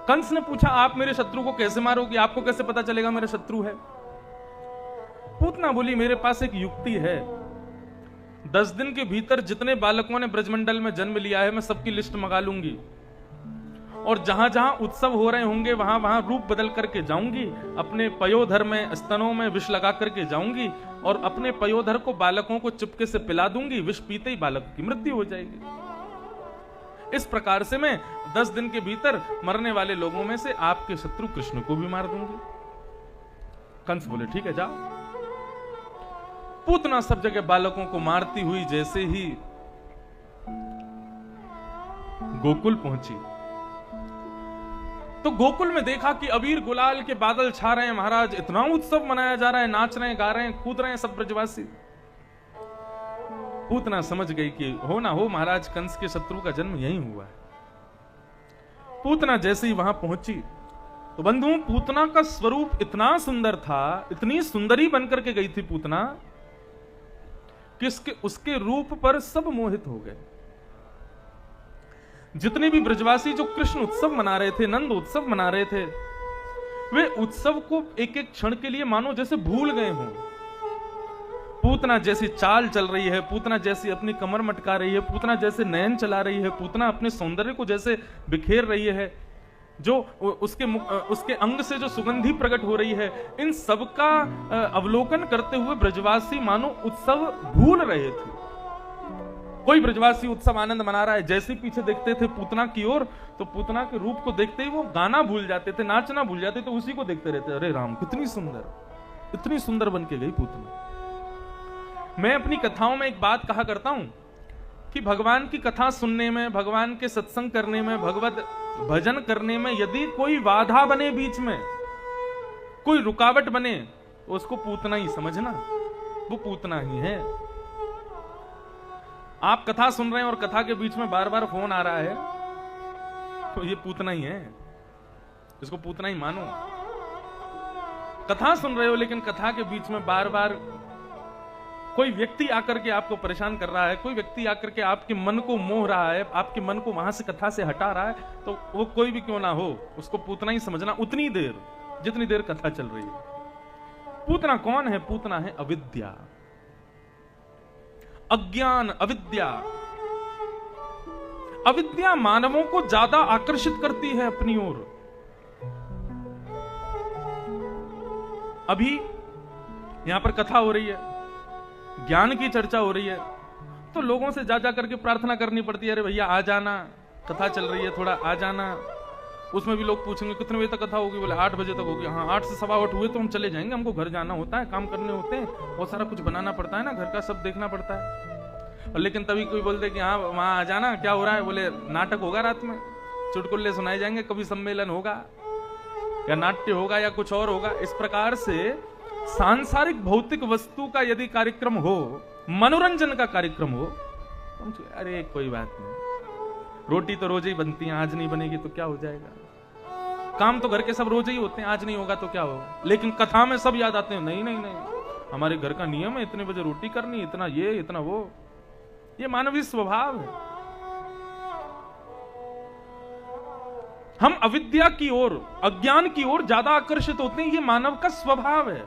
Speaker 1: कंस ने पूछा, आप मेरे शत्रु को कैसे मारोगे? आपको कैसे पता चलेगा मेरा शत्रु है? पूतना बोली, मेरे पास एक युक्ति है। 10 दिन के भीतर जितने बालकों ने ब्रजमंडल में जन्म लिया है, मैं सबकी लिस्ट मंगा लूंगी, और जहां जहां उत्सव हो रहे होंगे वहां वहां रूप बदल करके जाऊंगी, अपने पयोधर में, स्तनों में विष लगा करके जाऊंगी, और अपने पयोधर को बालकों को चुपके से पिला दूंगी। विष पीते ही बालक की मृत्यु हो जाएगी। इस प्रकार से मैं 10 दिन के भीतर मरने वाले लोगों में से आपके शत्रु कृष्ण को भी मार दूंगी। कंस बोले, ठीक है, जाओ। पूतना सब जगह बालकों को मारती हुई जैसे ही गोकुल पहुंची, तो गोकुल में देखा कि अबीर गुलाल के बादल छा रहे हैं महाराज। इतना उत्सव मनाया जा रहा है, नाच रहे हैं, गा रहे हैं, कूद रहे हैं सब ब्रजवासी। पूतना समझ गई कि हो ना हो महाराज, कंस के शत्रु का जन्म यहीं हुआ है। पूतना जैसे ही वहां पहुंची तो बंधुओं, पूतना का स्वरूप इतना सुंदर था, इतनी सुंदरी बनकर के गई थी पूतना, कि उसके रूप पर सब मोहित हो गए। जितने भी ब्रजवासी जो कृष्ण उत्सव मना रहे थे, नंद उत्सव मना रहे थे, वे उत्सव को एक एक क्षण के लिए मानो जैसे भूल गए हों। पूतना जैसी चाल चल रही है, पूतना जैसी अपनी कमर मटका रही है, पूतना जैसे नयन चला रही है, पूतना अपने सौंदर्य को जैसे बिखेर रही है, जो उसके अंग से जो सुगंधी प्रकट हो रही है, इन सबका अवलोकन करते हुए ब्रजवासी मानो उत्सव भूल रहे थे। कोई ब्रजवासी उत्सव आनंद मना रहा है, जैसे ही पीछे देखते थे पूतना की ओर, तो पूतना के रूप को देखते ही वो गाना भूल जाते थे, नाचना भूल जाते थे, उसी को देखते रहते। अरे राम, कितनी सुंदर, इतनी सुंदर बन के गई पूतना। मैं अपनी कथाओं में एक बात कहा करता हूं कि भगवान की कथा सुनने में, भगवान के सत्संग करने में, भगवत भजन करने में यदि कोई बाधा बने, बीच में कोई रुकावट बने, तो उसको पूतना ही समझना, वो पूतना ही है। आप कथा सुन रहे हैं और कथा के बीच में बार बार फोन आ रहा है, तो ये पूतना ही है, इसको पूतना ही मानो। कथा सुन रहे हो लेकिन कथा के बीच में बार बार कोई व्यक्ति आकर के आपको परेशान कर रहा है, कोई व्यक्ति आकर के आपके मन को मोह रहा है, आपके मन को वहां से कथा से हटा रहा है, तो वो कोई भी क्यों ना हो, उसको पूतना ही समझना, उतनी देर जितनी देर कथा चल रही है। पूतना कौन है? पूतना है अविद्या, अज्ञान, अविद्या। अविद्या मानवों को ज्यादा आकर्षित करती है अपनी ओर। अभी यहां पर कथा हो रही है, ज्ञान की चर्चा हो रही है, तो लोगों से जा करके प्रार्थना करनी पड़ती है, अरे भैया आ जाना, कथा चल रही है, थोड़ा आ जाना। उसमें भी लोग पूछेंगे कितने बजे तक कथा होगी? बोले 8 बजे तक होगी। हाँ, 8 से 8:15 हुए तो हम चले जाएंगे, हमको घर जाना होता है, काम करने होते हैं, बहुत सारा कुछ बनाना पड़ता है ना, घर का सब देखना पड़ता है। और लेकिन तभी कोई बोलते कि हाँ वहां आ जाना, क्या हो रहा है? बोले नाटक होगा रात में, चुटकुल्ले सुनाए जाएंगे, कभी सम्मेलन होगा या नाट्य होगा या कुछ और होगा। इस प्रकार से सांसारिक भौतिक वस्तु का यदि कार्यक्रम हो, मनोरंजन का कार्यक्रम हो, तो अरे कोई बात नहीं, रोटी तो रोज ही बनती है, आज नहीं बनेगी तो क्या हो जाएगा, काम तो घर के सब रोज ही होते हैं, आज नहीं होगा तो क्या होगा। लेकिन कथा में सब याद आते हैं, नहीं नहीं नहीं, हमारे घर का नियम है, इतने बजे रोटी करनी, इतना ये इतना वो। ये मानवीय स्वभाव है। हम अविद्या की ओर, अज्ञान की ओर ज्यादा आकर्षित होते हैं, ये मानव का स्वभाव है।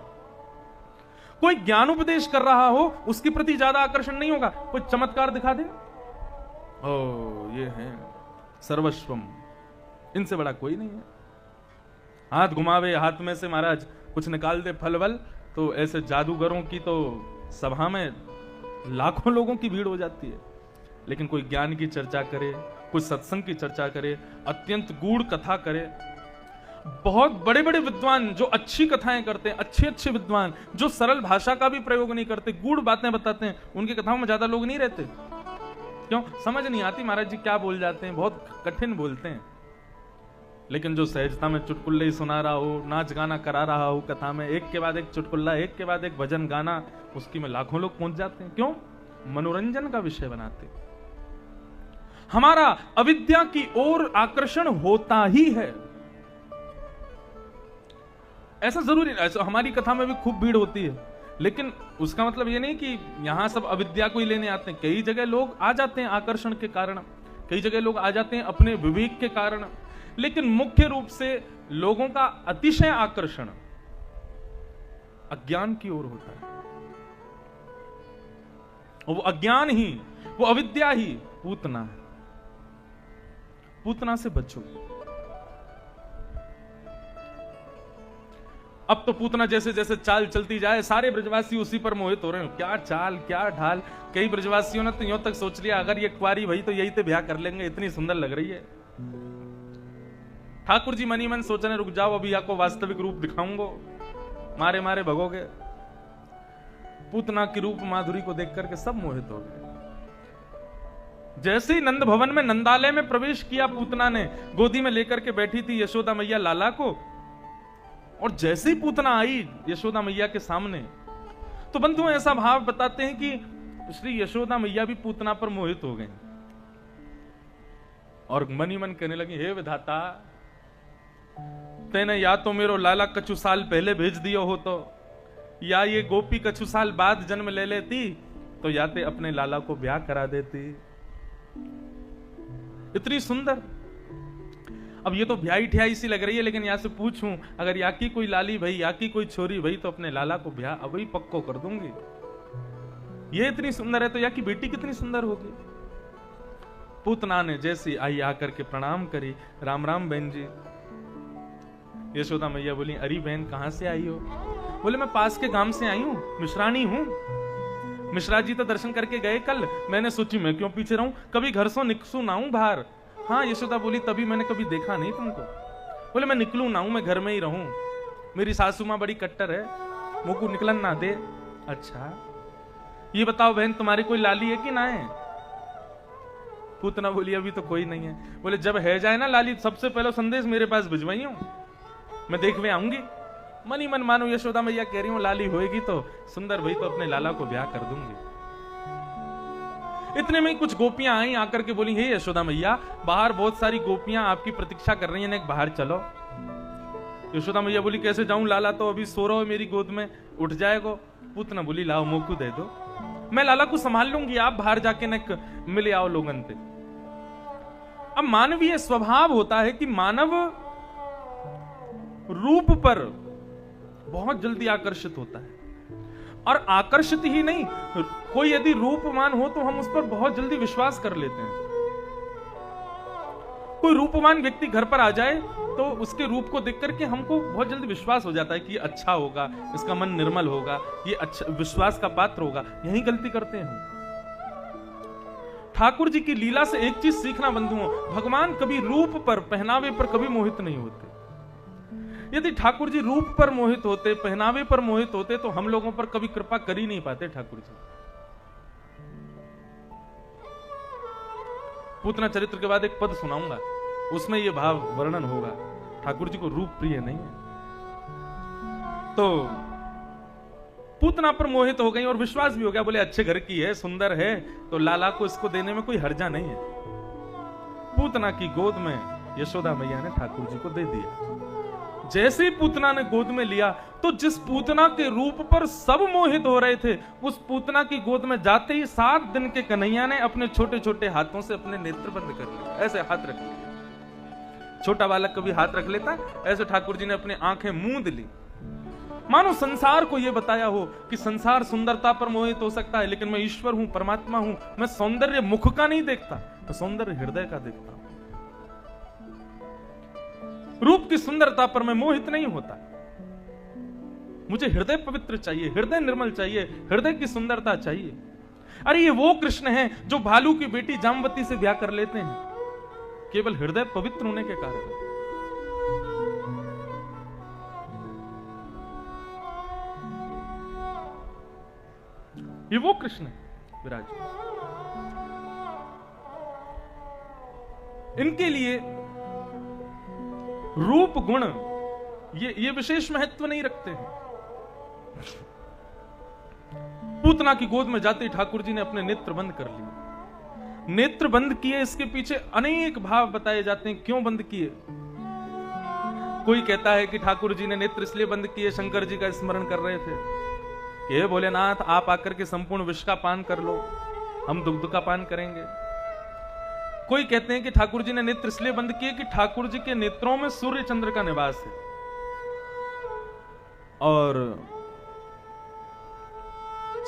Speaker 1: कोई ज्ञान उपदेश कर रहा हो, उसके प्रति ज्यादा आकर्षण नहीं होगा। कोई चमत्कार दिखा दे, ओ ये है सर्वस्वम, इनसे बड़ा कोई नहीं है। हाथ घुमावे, हाथ में से महाराज कुछ निकाल दे फल वल, तो ऐसे जादूगरों की तो सभा में लाखों लोगों की भीड़ हो जाती है। लेकिन कोई ज्ञान की चर्चा करे, कुछ सत्संग की चर्चा करे, अत्यंत गूढ़ कथा करे, बहुत बड़े बड़े विद्वान जो अच्छी कथाएं करते हैं, अच्छे अच्छे विद्वान जो सरल भाषा का भी प्रयोग नहीं करते, गूढ़ बातें बताते हैं, उनकी कथाओं में ज्यादा लोग नहीं रहते। क्यों? समझ नहीं आती महाराज जी क्या बोल जाते हैं, बहुत कठिन बोलते हैं। लेकिन जो सहजता में चुटकुल्ले ही सुना रहा हो, नाच गाना करा रहा हो कथा में, एक के बाद एक चुटकुल्ला, एक के बाद एक भजन गाना, उसकी में लाखों लोग पहुंच जाते हैं। क्यों? मनोरंजन का विषय बनाते। हमारा अविद्या की ओर आकर्षण होता ही है, ऐसा जरूरी नहीं। ऐसा हमारी कथा में भी खूब भीड़ होती है, लेकिन उसका मतलब ये नहीं कि यहां सब अविद्या को ही लेने आते हैं। कई जगह लोग आ जाते हैं आकर्षण के कारण, कई जगह लोग आ जाते हैं अपने विवेक के कारण, लेकिन मुख्य रूप से लोगों का अतिशय आकर्षण अज्ञान की ओर होता है। और वो अज्ञान ही, वो अविद्या ही पूतना है। पूतना से बचो। अब तो पूतना जैसे जैसे चाल चलती जाए सारे ब्रजवासी उसी पर मोहित हो रहे हैं। क्या चाल, क्या ढाल। कई ब्रजवासियों ने तो यूं तक सोच लिया अगर ये कुंवारी भई तो यही तो ब्याह कर लेंगे, इतनी सुंदर लग रही है। ठाकुर जी मनी मन सोच रहे रुक जाओ अभी आपको वास्तविक रूप दिखाऊंगा, मारे मारे भगोगे। पूतना की रूप माधुरी को देख करके सब मोहित हो गए। जैसे ही नंद भवन में नंदालय में प्रवेश किया पूतना ने, गोदी में लेकर के बैठी थी यशोदा मैया लाला को, और जैसे ही पूतना आई यशोदा मैया के सामने, तो बंधुओं ऐसा भाव बताते हैं कि श्री यशोदा मैया भी पूतना पर मोहित हो गई और मनी मन कहने लगी, हे विधाता, तेने या तो मेरो लाला कछु साल पहले भेज दियो हो तो, या ये गोपी कछु साल बाद जन्म ले लेती तो या ते अपने लाला को ब्याह करा देती। इतनी सुंदर। अब ये तो ब्याही ठियाई सी लग रही है, लेकिन यहां से पूछूं अगर या की कोई लाली भई, या की कोई छोरी भई, तो अपने लाला को ब्याह अभी पक्को कर दूंगी। ये इतनी सुंदर है तो या की बेटी कितनी सुंदर होगी। पूतना ने जैसी आई आकर के प्रणाम करी, राम राम बहन जी। यशोदा मैया बोली, अरे बहन कहां से आई हो? बोले मैं पास के गांव से आई हूं, मिश्रानी हूं। मिश्रा जी तो दर्शन करके गए कल, मैंने सोची मैं क्यों पीछे रहूं, कभी घर से निकसू ना हूं बाहर। हाँ यशोदा बोली, तभी मैंने कभी देखा नहीं तुमको। बोले मैं निकलूं ना हूं, मैं घर में ही रहूं, मेरी सासू मां बड़ी कट्टर है, मुझको निकलन ना दे। अच्छा ये बताओ बहन तुम्हारी कोई लाली है कि ना है? पूतना बोली, अभी तो कोई नहीं है। बोले जब है जाए ना लाली, सबसे पहले संदेश मेरे पास भिजवाई हूं, मैं देखने आऊंगी। मनी मन मानो यशोदा मैया कह रही हूं लाली होएगी तो सुंदर भाई, तो अपने लाला को ब्याह कर दूंगी। इतने में कुछ गोपियां आई आकर के बोली, हे यशोदा मैया, बाहर बहुत सारी गोपियां आपकी प्रतीक्षा कर रही हैं, बाहर चलो। यशोदा मैया बोली, कैसे जाऊं, लाला तो अभी सो रहा हो मेरी गोद में, उठ जाएगा। पूतना बोली, लाओ मोकू दे दो, मैं लाला को संभाल लूंगी, आप बाहर जाके न मिले आओ लोगन पे। अब मानवीय स्वभाव होता है कि मानव रूप पर बहुत जल्दी आकर्षित होता है, और आकर्षित ही नहीं, कोई यदि रूपवान हो तो हम उस पर बहुत जल्दी विश्वास कर लेते हैं। कोई रूपवान व्यक्ति घर पर आ जाए तो उसके रूप को देख करके हमको बहुत जल्दी विश्वास हो जाता है कि ये अच्छा होगा, इसका मन निर्मल होगा, ये अच्छा विश्वास का पात्र होगा। यही गलती करते हैं हम। ठाकुर जी की लीला से एक चीज सीखना बंधुओं, भगवान कभी रूप पर, पहनावे पर कभी मोहित नहीं होते। यदि ठाकुर जी रूप पर मोहित होते, पहनावे पर मोहित होते, तो हम लोगों पर कभी कृपा कर ही नहीं पाते ठाकुर जी। पूतना चरित्र के बाद एक पद सुनाऊंगा, उसमें यह भाव वर्णन होगा। ठाकुर जी को रूप प्रिय नहीं है, तो पूतना पर मोहित हो गई और विश्वास भी हो गया। बोले अच्छे घर की है, सुंदर है, तो लाला को इसको देने में कोई हर्जा नहीं है। पूतना की गोद में यशोदा मैया ने ठाकुर जी को दे दिया। जैसे ही पूतना ने गोद में लिया, तो जिस पूतना के रूप पर सब मोहित हो रहे थे, उस पूतना की गोद में जाते ही 7 दिन के कन्हैया ने अपने छोटे छोटे हाथों से अपने नेत्र बंद कर लिए, ऐसे हाथ रख लिए। छोटा बालक कभी हाथ रख लेता, ऐसे ठाकुर जी ने अपने आंखें मूंद ली, मानो संसार को यह बताया हो कि संसार सुंदरता पर मोहित हो सकता है, लेकिन मैं ईश्वर हूं, परमात्मा हूं, मैं सौंदर्य मुख का नहीं देखता, मैं सौंदर्य हृदय का देखता हूं। रूप की सुंदरता पर मैं मोहित नहीं होता, मुझे हृदय पवित्र चाहिए, हृदय निर्मल चाहिए, हृदय की सुंदरता चाहिए। अरे ये वो कृष्ण हैं जो भालू की बेटी जामवती से ब्याह कर लेते हैं, केवल हृदय पवित्र होने के कारण। ये वो कृष्ण है विराज। इनके लिए रूप गुण ये विशेष महत्व नहीं रखते हैं। पूतना की गोद में जाते ही ठाकुर जी ने अपने नेत्र बंद कर लिए। नेत्र बंद किए, इसके पीछे अनेक भाव बताए जाते हैं, क्यों बंद किए। कोई कहता है कि ठाकुर जी ने नेत्र इसलिए बंद किए, शंकर जी का स्मरण कर रहे थे। कि हे भोलेनाथ आप आकर के संपूर्ण विष का पान कर लो, हम दुग्ध का पान करेंगे। कोई कहते हैं कि ठाकुर जी ने नेत्र इसलिए बंद किए कि ठाकुर जी के नेत्रों में सूर्य चंद्र का निवास है और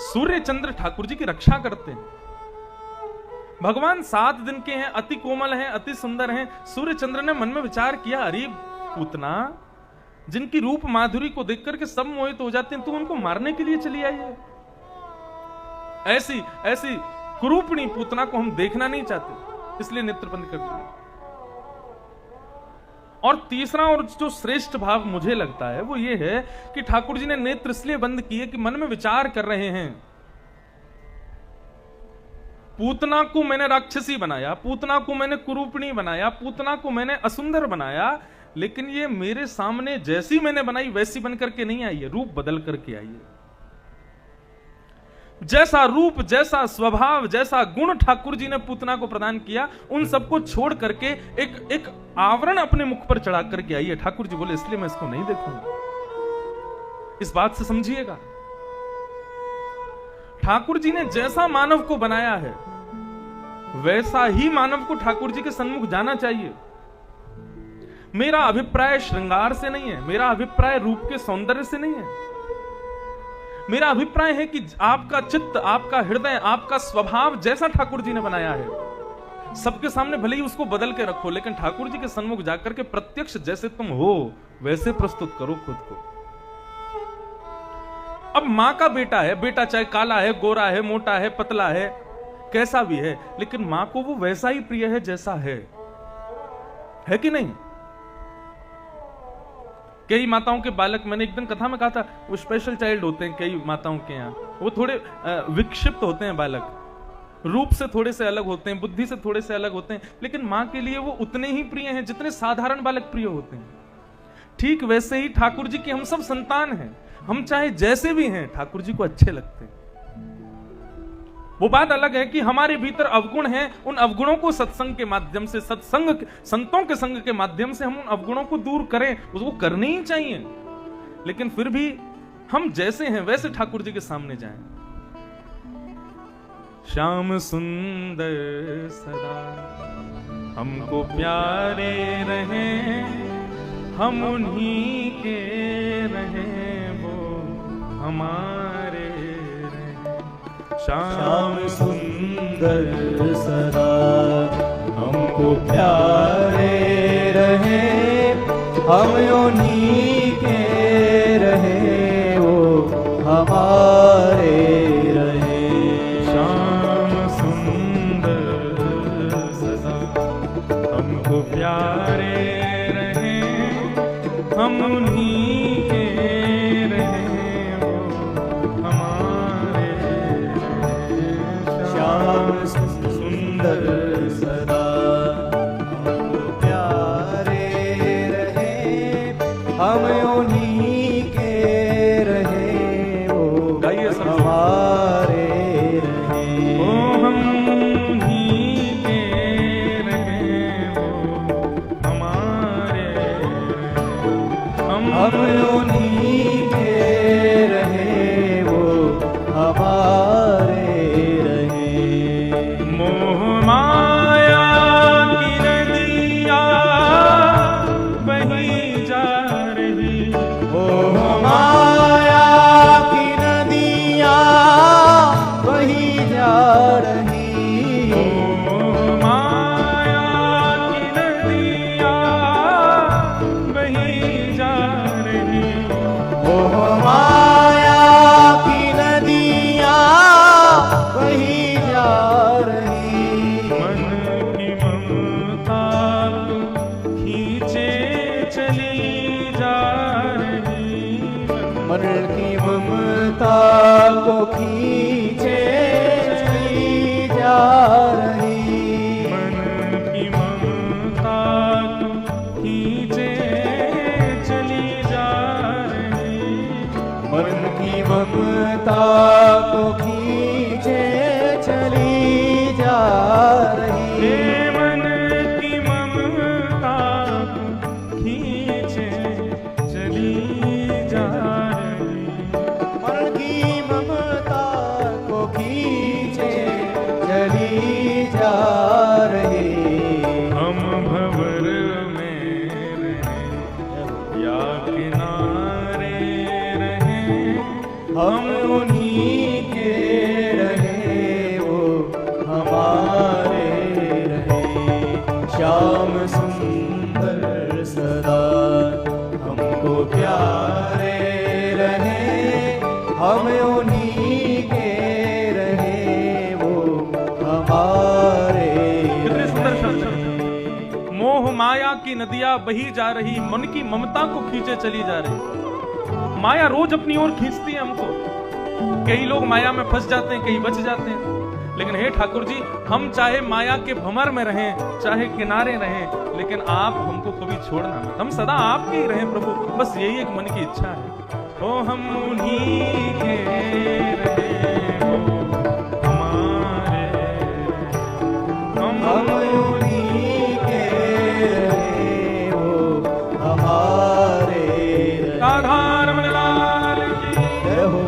Speaker 1: सूर्य चंद्र ठाकुर जी की रक्षा करते हैं। भगवान 7 दिन के हैं, अति कोमल हैं, अति सुंदर हैं। सूर्य चंद्र ने मन में विचार किया, अरे पूतना, जिनकी रूप माधुरी को देख करके सब मोहित हो जाते हैं, तू उनको मारने के लिए चली आई है। ऐसी ऐसी कुरूपणी पूतना को हम देखना नहीं चाहते, इसलिए नेत्र बंद कर दिया। और तीसरा और जो श्रेष्ठ भाव मुझे लगता है वो ये है कि ठाकुर जी ने नेत्र इसलिए बंद किए कि मन में विचार कर रहे हैं, पूतना को मैंने राक्षसी बनाया, पूतना को मैंने कुरूपणी बनाया, पूतना को मैंने असुंदर बनाया, लेकिन ये मेरे सामने जैसी मैंने बनाई वैसी बनकर के नहीं आई है, रूप बदल करके आई है। जैसा रूप, जैसा स्वभाव, जैसा गुण ठाकुर जी ने पूतना को प्रदान किया, उन सबको छोड़ करके एक आवरण अपने मुख पर चढ़ा करके आई है। ठाकुर जी बोले इसलिए मैं इसको नहीं देखूंगा। इस बात से समझिएगा, ठाकुर जी ने जैसा मानव को बनाया है वैसा ही मानव को ठाकुर जी के सन्मुख जाना चाहिए। मेरा अभिप्राय श्रृंगार से नहीं है, मेरा अभिप्राय रूप के सौंदर्य से नहीं है। मेरा अभिप्राय है कि आपका चित्त, आपका हृदय, आपका स्वभाव जैसा ठाकुर जी ने बनाया है, सबके सामने भले ही उसको बदल के रखो, लेकिन ठाकुर जी के सन्मुख जाकर के प्रत्यक्ष जैसे तुम हो वैसे प्रस्तुत करो खुद को। अब मां का बेटा है, बेटा चाहे काला है, गोरा है, मोटा है, पतला है, कैसा भी है, लेकिन मां को वो वैसा ही प्रिय है जैसा है कि नहीं? कई माताओं के बालक, मैंने एक दिन कथा में कहा था, वो स्पेशल चाइल्ड होते हैं कई माताओं के यहाँ, वो थोड़े विक्षिप्त होते हैं बालक, रूप से थोड़े से अलग होते हैं, बुद्धि से थोड़े से अलग होते हैं, लेकिन मां के लिए वो उतने ही प्रिय हैं जितने साधारण बालक प्रिय होते हैं। ठीक वैसे ही ठाकुर जी की हम सब संतान हैं, हम चाहे जैसे भी हैं ठाकुर जी को अच्छे लगते हैं। वो बात अलग है कि हमारे भीतर अवगुण हैं, उन अवगुणों को सत्संग के माध्यम से, सत्संग, संतों के संग के माध्यम से हम उन अवगुणों को दूर करें, उसको करने ही चाहिए, लेकिन फिर भी हम जैसे हैं वैसे ठाकुर जी के सामने जाएं। श्याम सुंदर सदा हमको प्यारे रहें, हम उन्हीं के रहें, वो हमारे रहें।
Speaker 2: श्याम सुंदर सदा हमको प्यारे रहे, हम उन्हीं के रहे, वो हमारे रहे।
Speaker 1: श्याम सुंदर सदा हमको प्यारे रहे, हम उन्हीं के रहे, वो हमारे रहे।
Speaker 2: श्याम सुंदर सदा हमको प्यारे रहे, हम उन्हीं के रहे, वो
Speaker 1: गाइए सब।
Speaker 2: हमारे रहे।
Speaker 1: ओ हम उन्हीं के रहे, वो हमारे रहे। हम
Speaker 2: उन्हीं के रहे, वो हमारे रहे।
Speaker 1: मोह माया की नदियाँ बही जा रही,
Speaker 2: मोह माया की नदियाँ बही जा रही,
Speaker 1: मोह माया की नदियाँ बही जा रही,
Speaker 2: मोह माया की नदियाँ बही जा रही।
Speaker 1: मन की ममता को खींचे चली जा रही,
Speaker 2: मन की ममता को खींचे चली जा रही,
Speaker 1: मन की ममता को खींचे चली जा रही,
Speaker 2: मन की ममता को खींचे चली जा रही।
Speaker 1: हे मन की ममता को खींचे चली जा रही,
Speaker 2: मन की
Speaker 1: की नदियां बही जा रही, मन की ममता को खींचे चली जा रही। माया रोज अपनी ओर खींचती है हमको। कई लोग माया में फंस जाते हैं, कई बच जाते हैं। लेकिन हे ठाकुर जी, हम चाहे माया के भंवर में रहें, चाहे किनारे रहें, लेकिन आप हमको कभी छोड़ना मत। हम सदा आपके ही रहें प्रभु, बस यही एक मन की इच्छा है। ओ हम उन्हीं के रहे हो हमारे,
Speaker 2: हम उन्हीं के रहे हो हमारे।
Speaker 1: राधा रमण लाल की
Speaker 2: जय हो।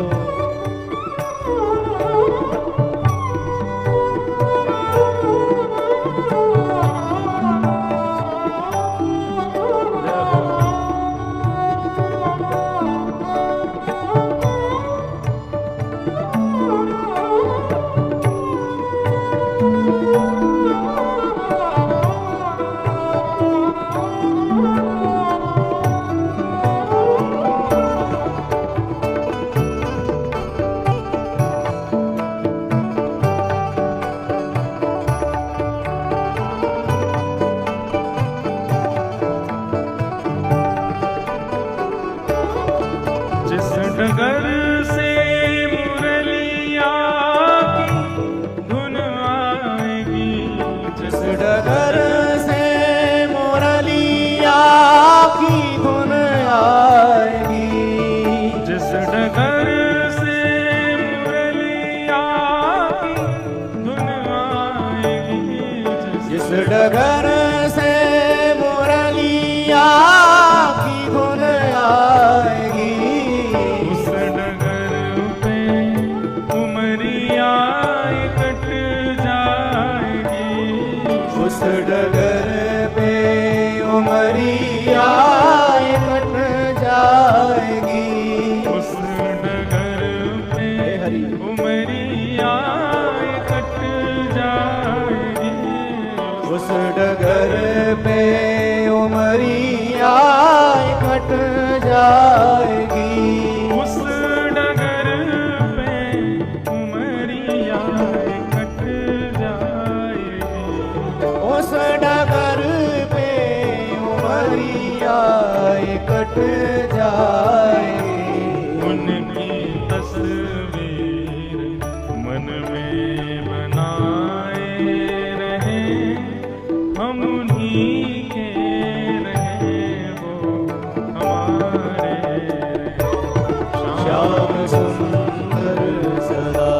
Speaker 1: डगर से मुरलिया की धुन आएगी,
Speaker 2: जिस डगर से मुरलिया की धुन आएगी,
Speaker 1: जिस डगर से मुरलिया की धुन आएगी,
Speaker 2: जिस डगर से मुरलिया की धुन आएगी,
Speaker 1: उस डगर पे उमरिया कट जाएगी,
Speaker 2: उस डगर पे उमरिया कट जाएगी,
Speaker 1: उस डगर पे
Speaker 2: हे हरि।
Speaker 1: उमरिया कट जाएगी,
Speaker 2: उस डगर पे उमरिया कट जाएगी,
Speaker 1: उस डगर पे उमरिया कट जाएगी,
Speaker 2: उस डगर पे उमरिया कट जाएगी।
Speaker 1: उनकी तस्वीर मन में बनाए रहे, हम उन्हीं के रहे वो हमारे रहे।
Speaker 2: श्याम सुंदर सदा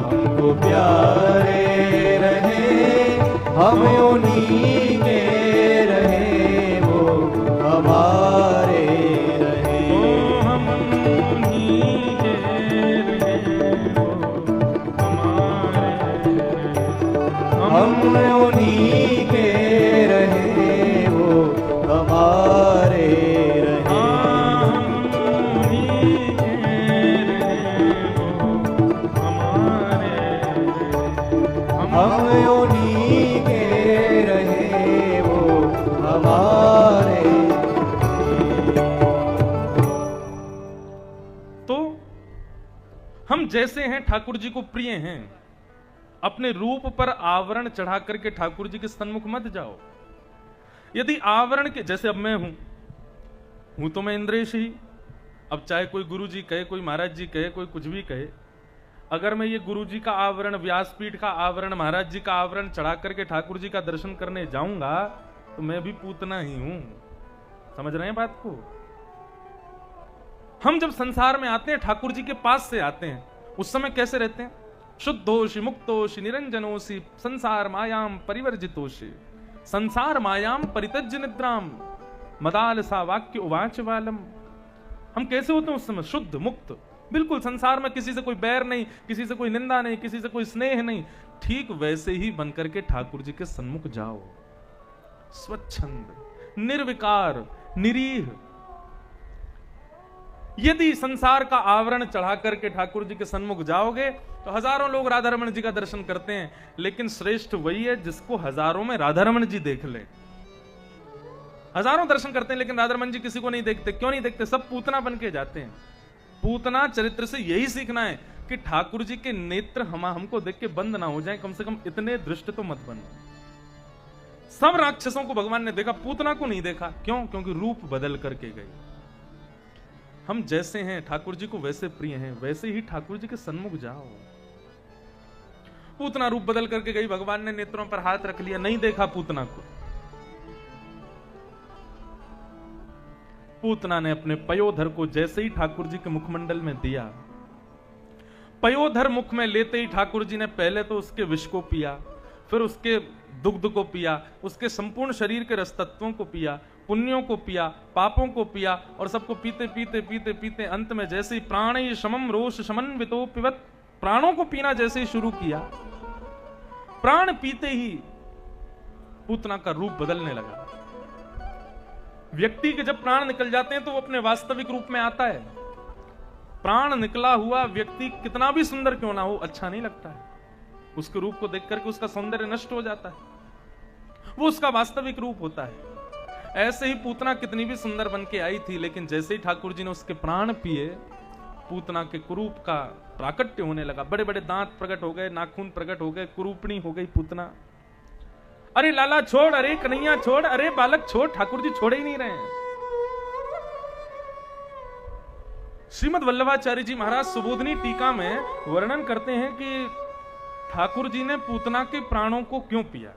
Speaker 2: हमको प्यारे रहे, हम उन्हीं के रहे वो हमारे रहे।
Speaker 1: ओ हम उन्हीं के रहे वो हमारे रहे।
Speaker 2: हम उन्हीं के रहे वो हमारे रहे। हम उन्हीं के रहे वो हमारे।
Speaker 1: तो हम जैसे हैं ठाकुर जी को प्रिय हैं, अपने रूप पर आवरण चढ़ा करके ठाकुर जी के सन्मुख मत जाओ। यदि आवरण के जैसे अब मैं हूं तो मैं इंद्रेश ही। अब चाहे कोई गुरु जी कहे, कोई महाराज जी कहे, कोई कुछ भी कहे, अगर मैं ये गुरु जी का आवरण, व्यासपीठ का आवरण, महाराज जी का आवरण चढ़ा करके ठाकुर जी का दर्शन करने जाऊंगा तो मैं भी पूतना ही हूं। समझ रहे हैं बात को? हम जब संसार में आते हैं, ठाकुर जी के पास से आते हैं, उस समय कैसे रहते हैं? शुद्धोषि मुक्तोषि निरंजनोषि संसार मायाम परिवर्जितोषि संसार मायाम परितज्य निद्राम मदाल सा वाक्य उवाच वालम। हम कैसे होते हैं उस समय? शुद्ध, मुक्त, बिल्कुल संसार में किसी से कोई बैर नहीं, किसी से कोई निंदा नहीं, किसी से कोई स्नेह नहीं। ठीक वैसे ही बनकर के ठाकुर जी के सन्मुख जाओ, स्वच्छंद, निर्विकार, निरीह। यदि संसार का आवरण चढ़ा करके ठाकुर जी के सन्मुख जाओगे तो हजारों लोग राधा रमण जी का दर्शन करते हैं, लेकिन श्रेष्ठ वही है जिसको हजारों में राधा रमण जी देख ले। हजारों दर्शन करते हैं लेकिन राधा रमण जी किसी को नहीं देखते। क्यों नहीं देखते? सब पूतना बन के जाते हैं। पूतना चरित्र से यही सीखना है कि ठाकुर जी के नेत्र हमको देख के बंद ना हो जाए, कम से कम इतने दृष्ट तो मत बनो। सब राक्षसों को भगवान ने देखा, पूतना को नहीं देखा। क्यों? क्योंकि रूप बदल करके गई। हम जैसे हैं ठाकुर जी को वैसे प्रिय हैं, वैसे ही ठाकुर जी के सन्मुख जाओ। पूतना रूप बदल करके गई, भगवान ने नेत्रों पर हाथ रख लिया, नहीं देखा पूतना को। पूतना ने अपने पयोधर को जैसे ही ठाकुर जी के मुखमंडल में दिया, पयोधर मुख में लेते ही ठाकुर जी ने पहले तो उसके विष को पिया, फिर उसके दुग्ध को पिया, उसके संपूर्ण शरीर के रस तत्वों को पिया, पुण्यों को पिया, पापों को पिया, और सबको पीते पीते पीते पीते अंत में जैसे ही प्राण शमम रोष समन्वितो पिबत, प्राणों को पीना जैसे ही शुरू किया, प्राण पीते ही पूतना का रूप बदलने लगा। व्यक्ति के जब प्राण निकल जाते हैं तो वो अपने वास्तविक रूप में आता है। प्राण निकला हुआ व्यक्ति कितना भी सुंदर क्यों ना हो, अच्छा नहीं लगता है। उसके रूप को देख करके उसका सौंदर्य नष्ट हो जाता है, वो उसका वास्तविक रूप होता है। ऐसे ही पूतना कितनी भी सुंदर बन के आई थी, लेकिन जैसे ही ठाकुर जी ने उसके प्राण पिए, पूतना के कुरूप का प्राकट्य होने लगा। बड़े बड़े दांत प्रकट हो गए, नाखून प्रकट हो गए, कुरूपणी हो गई पूतना। अरे लाला छोड़, अरे कन्हैया छोड़, अरे बालक छोड़, ठाकुर जी छोड़े ही नहीं रहे हैं। श्रीमद् वल्लभाचार्य जी महाराज सुबोधनी टीका में वर्णन करते हैं कि ठाकुर जी ने पूतना के प्राणों को क्यों पिया।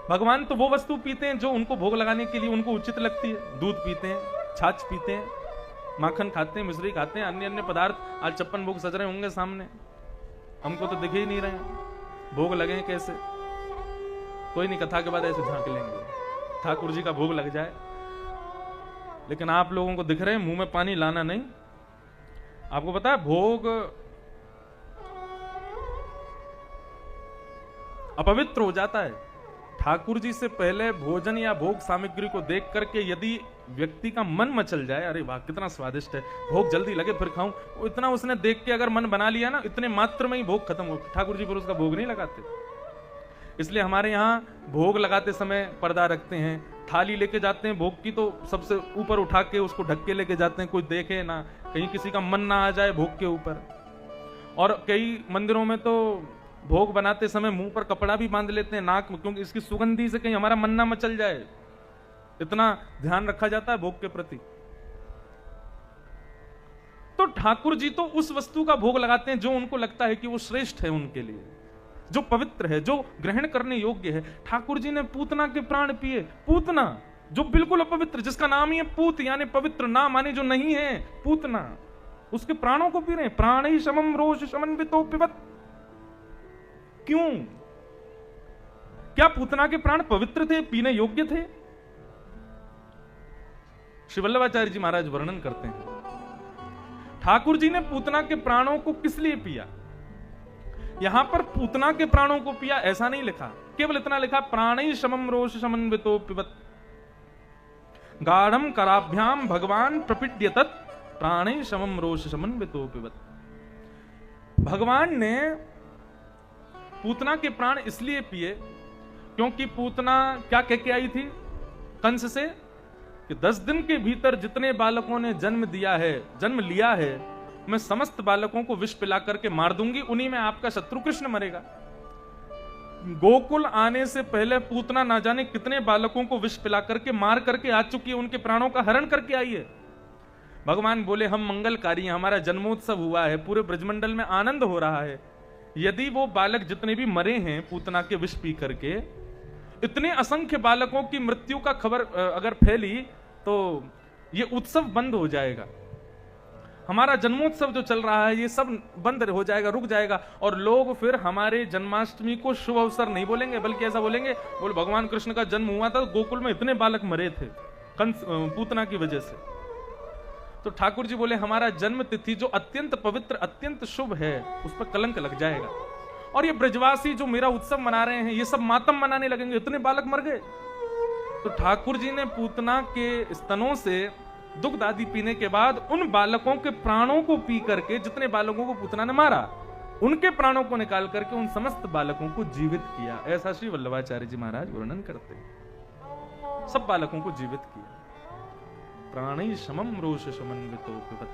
Speaker 1: भगवान तो वो वस्तु पीते हैं जो उनको भोग लगाने के लिए उनको उचित लगती है। दूध पीते हैं, छाछ पीते हैं, माखन खाते हैं, मिश्री खाते हैं, अन्य अन्य पदार्थ। आज 56 भोग सज रहे होंगे सामने, हमको तो दिखे ही नहीं रहे भोग लगे हैं कैसे। कोई नहीं, कथा के बाद ऐसे झांक लेंगे ठाकुर जी का भोग लग जाए। लेकिन आप लोगों को दिख रहे हैं, मुंह में पानी लाना नहीं। आपको पता है भोग अपवित्र हो जाता है। ठाकुर जी से पहले भोजन या भोग सामग्री को देख करके यदि व्यक्ति का मन मचल जाए, अरे वाह कितना स्वादिष्ट है, भोग जल्दी लगे फिर खाऊं, इतना उसने देख के अगर मन बना लिया ना, इतने मात्र में ही भोग खत्म हो। ठाकुर जी पर उसका भोग नहीं लगाते। इसलिए हमारे यहाँ भोग लगाते समय पर्दा रखते हैं, थाली लेके जाते हैं भोग की तो सबसे ऊपर उठा के उसको ढक के लेके जाते हैं, कोई देखे ना, कहीं किसी का मन ना आ जाए भोग के ऊपर। और कई मंदिरों में तो भोग बनाते समय मुंह पर कपड़ा भी बांध लेते हैं, नाक में, क्योंकि इसकी सुगंधी से कहीं हमारा मन ना मचल जाए। इतना ध्यान रखा जाता है भोग के प्रति। तो ठाकुर जी तो उस वस्तु का भोग लगाते हैं जो उनको लगता है कि वो श्रेष्ठ है उनके लिए, जो पवित्र है, जो ग्रहण करने योग्य है। ठाकुर जी ने पूतना के प्राण पिए। पूतना जो बिल्कुल अपवित्र, जिसका नाम ही है पूत यानी पवित्र, ना माने जो नहीं है, पूतना, उसके प्राणों को पी रहे। प्राण ही शमम रोष समन्वितो पिबत। क्यों? क्या पूतना के प्राण पवित्र थे, पीने योग्य थे? श्री वल्लभाचार्य जी महाराज वर्णन करते हैं ठाकुर जी ने पूतना के प्राणों को किस लिए पिया। यहां पर पूतना के प्राणों को पिया ऐसा नहीं लिखा, केवल इतना लिखा प्राणी समम रोष समन्वितो पिबत गाढ़म कराभ्याम भगवान प्रपिड्यतत् प्राणी समम रोष समन्वितो पिबत। भगवान ने पूतना के प्राण इसलिए पिए क्योंकि पूतना क्या कह के आई थी कंस से कि 10 दिन के भीतर जितने बालकों ने जन्म लिया है, मैं समस्त बालकों को विष पिला करके मार दूंगी, उन्हीं में आपका शत्रु कृष्ण मरेगा। गोकुल आने से पहले पूतना ना जाने कितने बालकों को विष पिला करके मार करके आ चुकी है, उनके प्राणों का हरण करके आई है। भगवान बोले हम मंगलकारी हैं, हमारा जन्मोत्सव हुआ है, पूरे ब्रजमंडल में आनंद हो रहा है। यदि वो बालक जितने भी मरे हैं पूतना के विष पी करके, इतने असंख्य बालकों की मृत्यु का खबर अगर फैली तो ये उत्सव बंद हो जाएगा। हमारा जन्मोत्सव जो चल रहा है ये सब बंद हो जाएगा, रुक जाएगा, और लोग फिर हमारे जन्माष्टमी को शुभ अवसर नहीं बोलेंगे, बल्कि ऐसा बोलेंगे बोले भगवान कृष्ण का जन्म हुआ था, गोकुल में इतने बालक मरे थे कंस पूतना की वजह से। तो ठाकुर जी बोले हमारा जन्म तिथि जो अत्यंत पवित्र, अत्यंत शुभ है, उस पर कलंक लग जाएगा। और ये ब्रजवासी जो मेरा उत्सव मना रहे हैं, ये सब मातम मनाने लगेंगे, इतने बालक मर गए। तो ठाकुर जी ने पूतना के स्तनों से दुग्ध आदि पीने के बाद उन बालकों के प्राणों को पी करके, जितने बालकों को पूतना ने मारा, उनके प्राणों को निकाल करके उन समस्त बालकों को जीवित किया। ऐसा श्री वल्लभाचार्य जी महाराज वर्णन करते हैं। सब बालकों को जीवित किया। प्राणी समम रोष समन्वितो पिबत।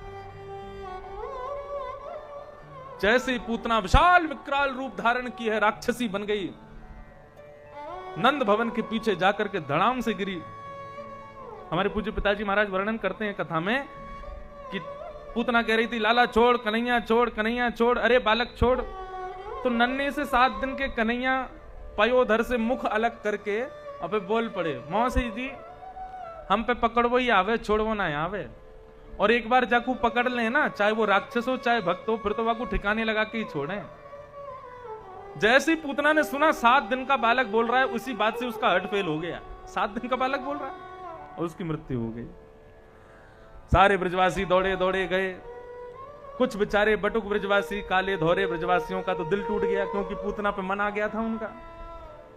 Speaker 1: जैसे पूतना विशाल विकराल रूप धारण की है, राक्षसी बन गई, नंद भवन के पीछे जाकर के धड़ाम से गिरी। हमारे पूज्य पिताजी महाराज वर्णन करते हैं कथा में कि पूतना कह रही थी लाला छोड़, कन्हैया छोड़, कन्हैया छोड़, अरे बालक छोड़। तो नन्हे से 7 दिन के कन्हैया पयोधर से मुख अलग करके अबे बोल पड़े, मौसी जी हम पे पकड़वो ही आवे, छोड़वो ना आवे। और एक बार जाकू पकड़ ले ना, चाहे वो राक्षस हो चाहे भक्त हो, फिर तो वाकू ठिकाने लगा के ही छोड़े। जैसे ही पूतना ने सुना 7 दिन का बालक बोल रहा है, उसी बात से उसका हार्ट फेल हो गया। 7 दिन का बालक बोल रहा है और उसकी मृत्यु हो गई। सारे ब्रजवासी दौड़े दौड़े गए। कुछ बेचारे बटुक ब्रजवासी, काले धोरे ब्रजवासियों का तो दिल टूट गया, क्योंकि पूतना पे मन आ गया था उनका।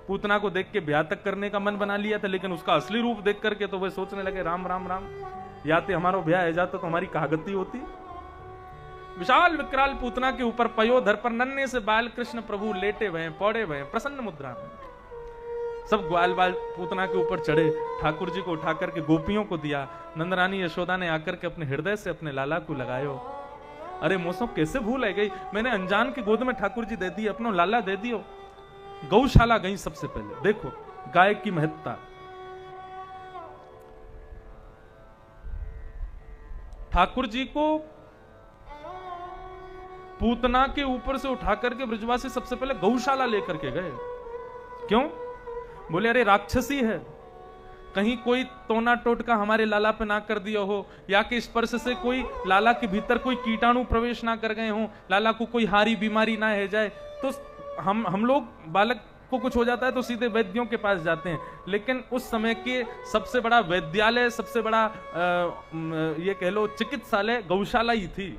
Speaker 1: पूतना को देख के ब्याह तक करने का मन बना लिया था, लेकिन उसका असली रूप देख करके तो वे सोचने लगे राम राम राम, या तो हमारा ब्याह है जाता तो हमारी कहागति होती। विशाल विकराल पूतना के ऊपर पयोधर पर नन्हे से बाल कृष्ण प्रभु लेटे हुए, पौड़े हुए, प्रसन्न मुद्रा में। सब ग्वाल बाल पूतना के ऊपर चढ़े, ठाकुर जी को उठा करके गोपियों को दिया। नंदरानी यशोदा ने आकर के अपने हृदय से अपने लाला को लगायो। अरे मोसो कैसे भूल है गई, मैंने अनजान की गोद में ठाकुर जी दे दी, अपनो लाला दे दियो। गौशाला गई सबसे पहले, देखो गाय की महत्ता। ठाकुर जी को पूतना के ऊपर से उठा करके ब्रजवासी सबसे पहले गौशाला लेकर के गए। क्यों? बोले अरे राक्षसी है, कहीं कोई टोना टोटका हमारे लाला पे ना कर दिया हो, या कि स्पर्श से कोई लाला के भीतर कोई कीटाणु प्रवेश ना कर गए हो, लाला को कोई हारी बीमारी ना है जाए। तो हम लोग बालक को कुछ हो जाता है तो सीधे वैद्यों के पास जाते हैं, लेकिन उस समय के सबसे बड़ा वैद्यालय, सबसे बड़ा ये कह लो चिकित्सालय गौशाला ही थी।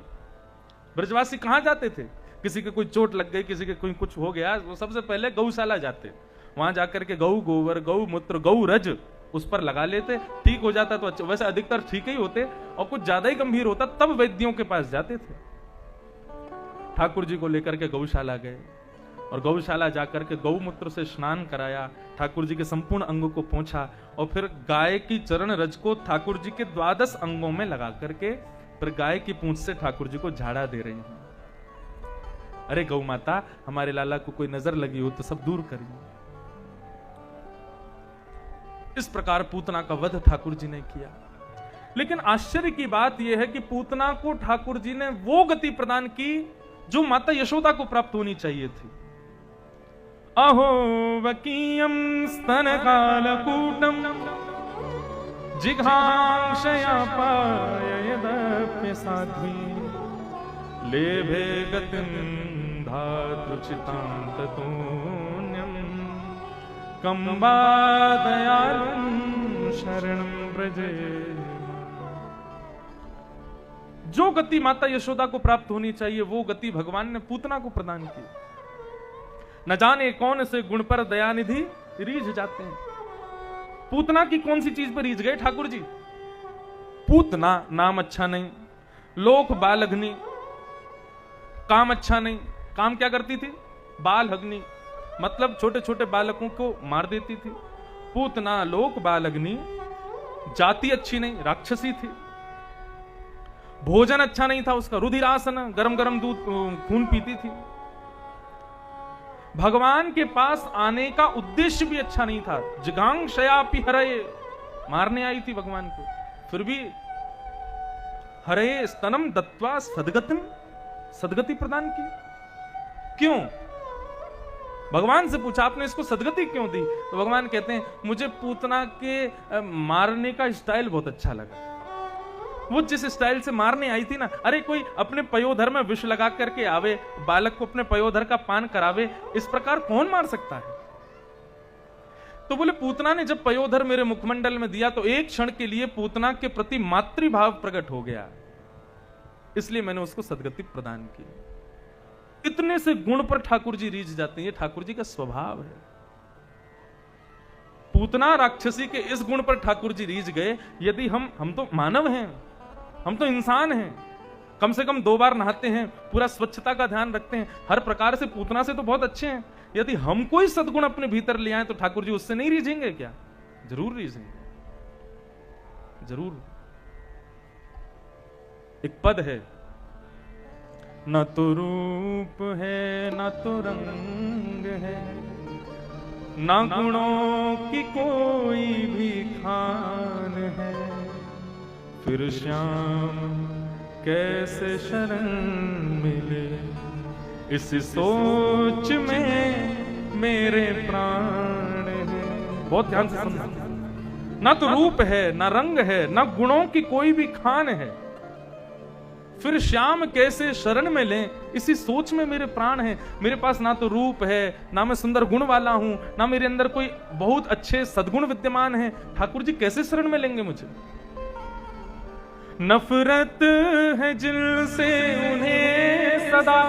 Speaker 1: ब्रजवासी कहाँ जाते थे? किसी के कोई चोट लग गई, किसी के कोई कुछ हो गया, वो सबसे पहले गौशाला जाते, वहां जाकर के गौ गोबर, गौ मूत्र, गौ रज उस पर लगा लेते, ठीक हो जाता तो अच्छा। वैसे अधिकतर ठीक ही होते, और कुछ ज्यादा ही गंभीर होता तब वैद्यों के पास जाते थे। ठाकुर जी को लेकर के गौशाला गए और गौशाला जाकर के गौमूत्र से स्नान कराया, ठाकुर जी के संपूर्ण अंगों को पोंछा, और फिर गाय की चरण रज को ठाकुर जी के 12 अंगों में लगा करके फिर गाय की पूंछ से ठाकुर जी को झाड़ा दे रही हैं। अरे गौ माता, हमारे लाला को कोई नजर लगी हो तो सब दूर करिए। इस प्रकार पूतना का वध ठाकुर जी ने किया। लेकिन आश्चर्य की बात यह है कि पूतना को ठाकुर जी ने वो गति प्रदान की जो माता यशोदा को प्राप्त होनी चाहिए थी। अहो वकीयम स्तन कालकूटम जिघांक्षया पाययदप्य साध्वी लेभे गतिं धातृचितां ततोऽन्यं कंबा दयालुं शरणं व्रजे। जो गति माता यशोदा को प्राप्त होनी चाहिए वो गति भगवान ने पूतना को प्रदान की। न जाने कौन से गुण पर दयानिधि रीझ जाते हैं। पूतना की कौन सी चीज पर रीझ गए ठाकुर जी? पूतना नाम अच्छा नहीं, लोक बाल अग्नि, काम अच्छा नहीं। काम क्या करती थी? बाल अग्नि, मतलब छोटे छोटे बालकों को मार देती थी। पूतना लोक बाल अग्नि, जाति अच्छी नहीं, राक्षसी थी। भोजन अच्छा नहीं था उसका, रुधिरासन, गरम गरम दूध खून पीती थी। भगवान के पास आने का उद्देश्य भी अच्छा नहीं था। जिघांक्षयापि हरये, मारने आई थी भगवान को, फिर भी हरये स्तनम दत्वा सद्गतिम, सद्गति प्रदान की। क्यों? भगवान से पूछा आपने इसको सद्गति क्यों दी? तो भगवान कहते हैं मुझे पूतना के मारने का स्टाइल बहुत अच्छा लगा। वो जिस स्टाइल से मारने आई थी ना, अरे कोई अपने पयोधर में विष लगा करके आवे, बालक को अपने पयोधर का पान करावे, इस प्रकार कौन मार सकता है? तो बोले पूतना ने जब पयोधर मेरे मुखमंडल में दिया तो एक क्षण के लिए पूतना के प्रति मातृभाव प्रकट हो गया, इसलिए मैंने उसको सद्गति प्रदान की। इतने से गुण पर ठाकुर जी रीझ जाते हैं, ये ठाकुर जी का स्वभाव है। पूतना राक्षसी के इस गुण पर ठाकुर जी रीझ गए। यदि हम तो मानव हैं, हम तो इंसान हैं, कम से कम 2 बार नहाते हैं, पूरा स्वच्छता का ध्यान रखते हैं, हर प्रकार से पूतना से तो बहुत अच्छे हैं। यदि हम कोई सद्गुण अपने भीतर ले आए तो ठाकुर जी उससे नहीं रीझेंगे क्या? जरूर रीझेंगे, जरूर। एक पद है, न तो रूप है न तो रंग है, ना गुणों की कोई भी खान है, फिर श्याम कैसे शरण मिले, इस सोच में मेरे प्राण है। बहुत ध्यान से सुनना। ना तो रूप है, ना रंग है, ना गुणों की कोई भी खान है, फिर श्याम कैसे शरण में लें, इसी सोच में मेरे प्राण हैं। मेरे पास ना तो रूप है, ना मैं सुंदर गुण वाला हूं, ना मेरे अंदर कोई बहुत अच्छे सद्गुण विद्यमान है। ठाकुर जी कैसे शरण में लेंगे मुझे? नफरत है जिनसे उन्हें सदा,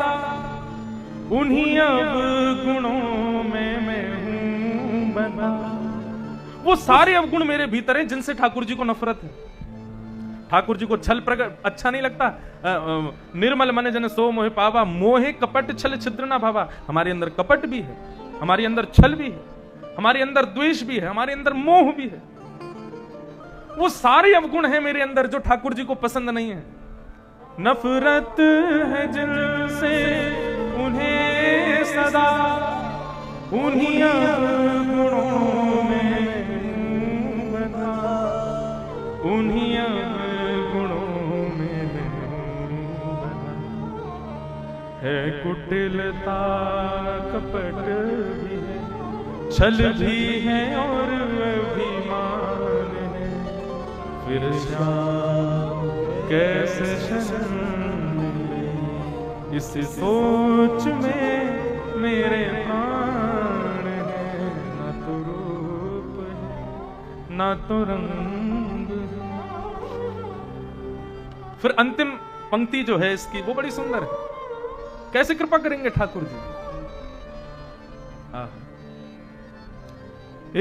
Speaker 1: उन्हीं अवगुणों में मैं हूं बना। वो सारे अवगुण मेरे भीतर हैं जिनसे ठाकुर जी को नफरत है। ठाकुर जी को छल प्रगट अच्छा नहीं लगता। निर्मल मन जन सो मोहे पावा, मोहे कपट छल छिद्र ना भावा। हमारे अंदर कपट भी है, हमारे अंदर छल भी है, हमारे अंदर द्वेष भी है, हमारे अंदर मोह भी है। वो सारे अवगुण हैं मेरे अंदर जो ठाकुर जी को पसंद नहीं है। नफरत है जिनसे उन्हें सदा, उन्हीं अवगुणों में बना, उन्हीं अवगुणों में बना। है कुटिलता कपट भी है, छल भी है और अभिमान है, फिर श्याम कैसे शरण मिले, इस सोच में मेरे प्राण है। ना तो रूप है, ना तो रंग है। फिर अंतिम पंक्ति जो है इसकी वो बड़ी सुंदर है। कैसे कृपा करेंगे ठाकुर जी?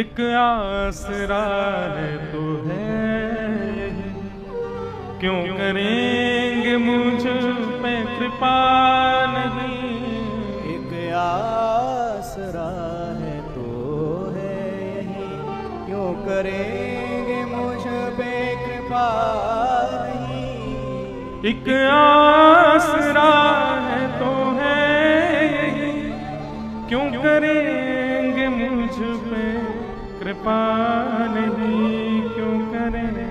Speaker 1: एक आसरा है तो है, क्यों करेंगे मुझ पे कृपा नहीं।
Speaker 2: एक आसरा है तो है यही, क्यों करेंगे मुझ पे कृपा नहीं।
Speaker 1: एक आसरा है तो है यही, क्यों करेंगे मुझ पे कृपा नहीं, क्यों करेंगे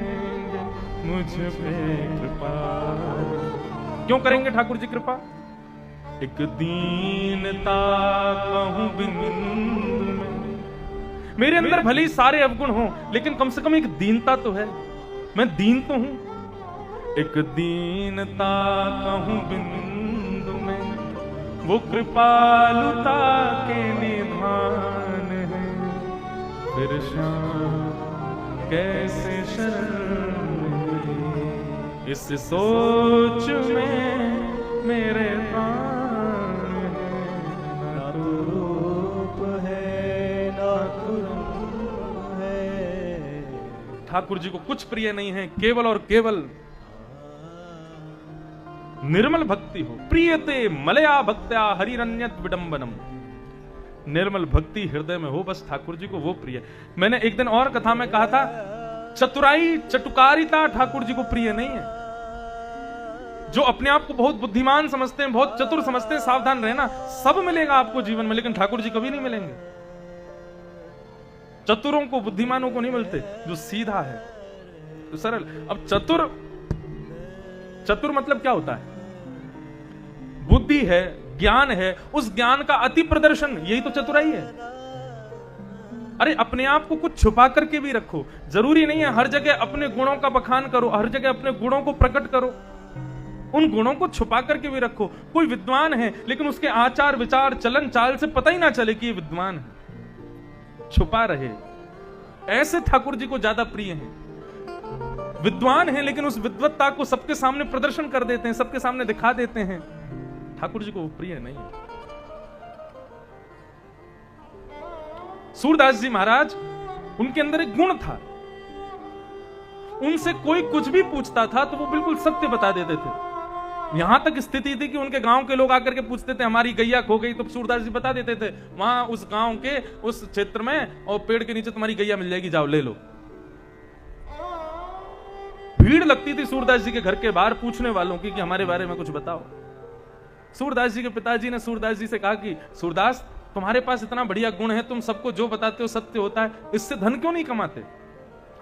Speaker 1: मुझ पे कृपा। क्यों करेंगे ठाकुर जी कृपा? एक दीनता कहूं बिंदु में, मेरे अंदर भले ही सारे अवगुण हों, लेकिन कम से कम एक दीनता तो है, मैं दीन तो हूं। एक दीनता कहूं बिंदु में, वो कृपालुता के निधान है, फिर श्याम कैसे शरण मिले, इस सोच में मेरे प्राण है।
Speaker 2: ना तो रूप है, ना तो रंग है।
Speaker 1: ठाकुर जी को कुछ प्रिय नहीं है, केवल और केवल निर्मल भक्ति हो। प्रियते मलया भक्त्या हरिरन्यत विडंबनम। निर्मल भक्ति हृदय में हो, बस ठाकुर जी को वो प्रिय। मैंने एक दिन और कथा में कहा था, चतुराई चटुकारिता ठाकुर जी को प्रिय नहीं है। जो अपने आप को बहुत बुद्धिमान समझते हैं, बहुत चतुर समझते हैं, सावधान रहना, सब मिलेगा आपको जीवन में, लेकिन ठाकुर जी कभी नहीं मिलेंगे। चतुरों को, बुद्धिमानों को नहीं मिलते, जो सीधा है, जो सरल। अब चतुर मतलब क्या होता है? बुद्धि है, ज्ञान है, उस ज्ञान का अति प्रदर्शन, यही तो चतुराई है। अरे अपने आप को कुछ छुपा करके भी रखो, जरूरी नहीं है हर जगह अपने गुणों का बखान करो, हर जगह अपने गुणों को प्रकट करो, उन गुणों को छुपा करके भी रखो। कोई विद्वान है लेकिन उसके आचार विचार चलन चाल से पता ही ना चले कि ये विद्वान है, छुपा रहे, ऐसे ठाकुर जी को ज्यादा प्रिय है। विद्वान है लेकिन उस विद्वत्ता को सबके सामने प्रदर्शन कर देते हैं, सबके सामने दिखा देते हैं, ठाकुर जी को वो प्रिय नहीं है। सूरदास जी महाराज, उनके अंदर एक गुण था, उनसे कोई कुछ भी पूछता था तो वो बिल्कुल सत्य बता देते थे। यहां तक स्थिति थी कि उनके गांव के लोग आकर के पूछते थे हमारी गैया खो गई, तो सूरदास जी बता देते थे वहां उस गांव के उस क्षेत्र में और पेड़ के नीचे तुम्हारी गैया मिल जाएगी, जाओ ले लो। भीड़ लगती थी सूरदास जी के घर के बाहर पूछने वालों की कि हमारे बारे में कुछ बताओ। सूरदास जी के पिताजी ने सूरदास जी से कहा कि सूरदास, तुम्हारे पास इतना बढ़िया गुण है, तुम सबको जो बताते हो सत्य होता है, इससे धन क्यों नहीं कमाते?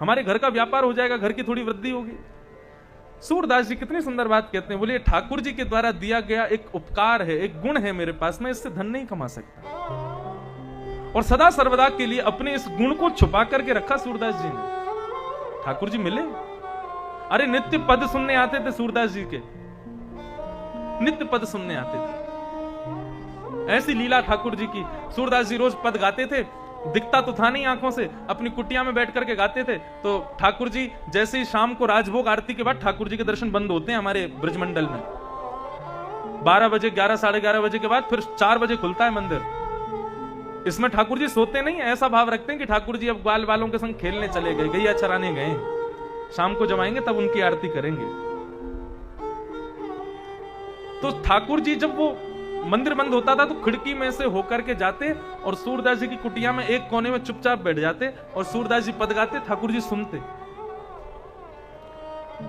Speaker 1: हमारे घर का व्यापार हो जाएगा, घर की थोड़ी वृद्धि होगी। सूरदास जी कितनी सुंदर बात कहते हैं, बोले ठाकुर जी के द्वारा दिया गया एक उपकार है, एक गुण है मेरे पास, मैं इससे धन नहीं कमा सकता। और सदा सर्वदा के लिए अपने इस गुण को छुपा करके रखा सूरदास जी ने। ठाकुर जी मिले, अरे नित्य पद सुनने आते थे सूरदास जी के, नित्य पद सुनने आते थे। ऐसी लीला ठाकुर जी की। सूरदास जी रोज पद गाते थे, दिखता तो था नहीं आंखों से, अपनी कुटिया में बैठ करके गाते थे। तो ठाकुर जी जैसे ही शाम को राजभोग आरती के बाद ठाकुर जी के दर्शन बंद होते हैं हमारे ब्रजमंडल में, 12 बजे 11 साढ़े 11 बजे के बाद फिर 4 बजे खुलता है मंदिर। इसमें ठाकुर जी सोते नहीं, ऐसा भाव रखते हैं कि ठाकुर जी अब ग्वाल वालों के संग खेलने चले गए, गैया चराने गए, शाम को जब आएंगे तब उनकी आरती करेंगे। तो ठाकुर जी जब वो मंदिर बंद होता था तो खिड़की में से होकर के जाते और सूरदास जी की कुटिया में एक कोने में चुपचाप बैठ जाते और सूरदास जी पद गाते, ठाकुर जी सुनते।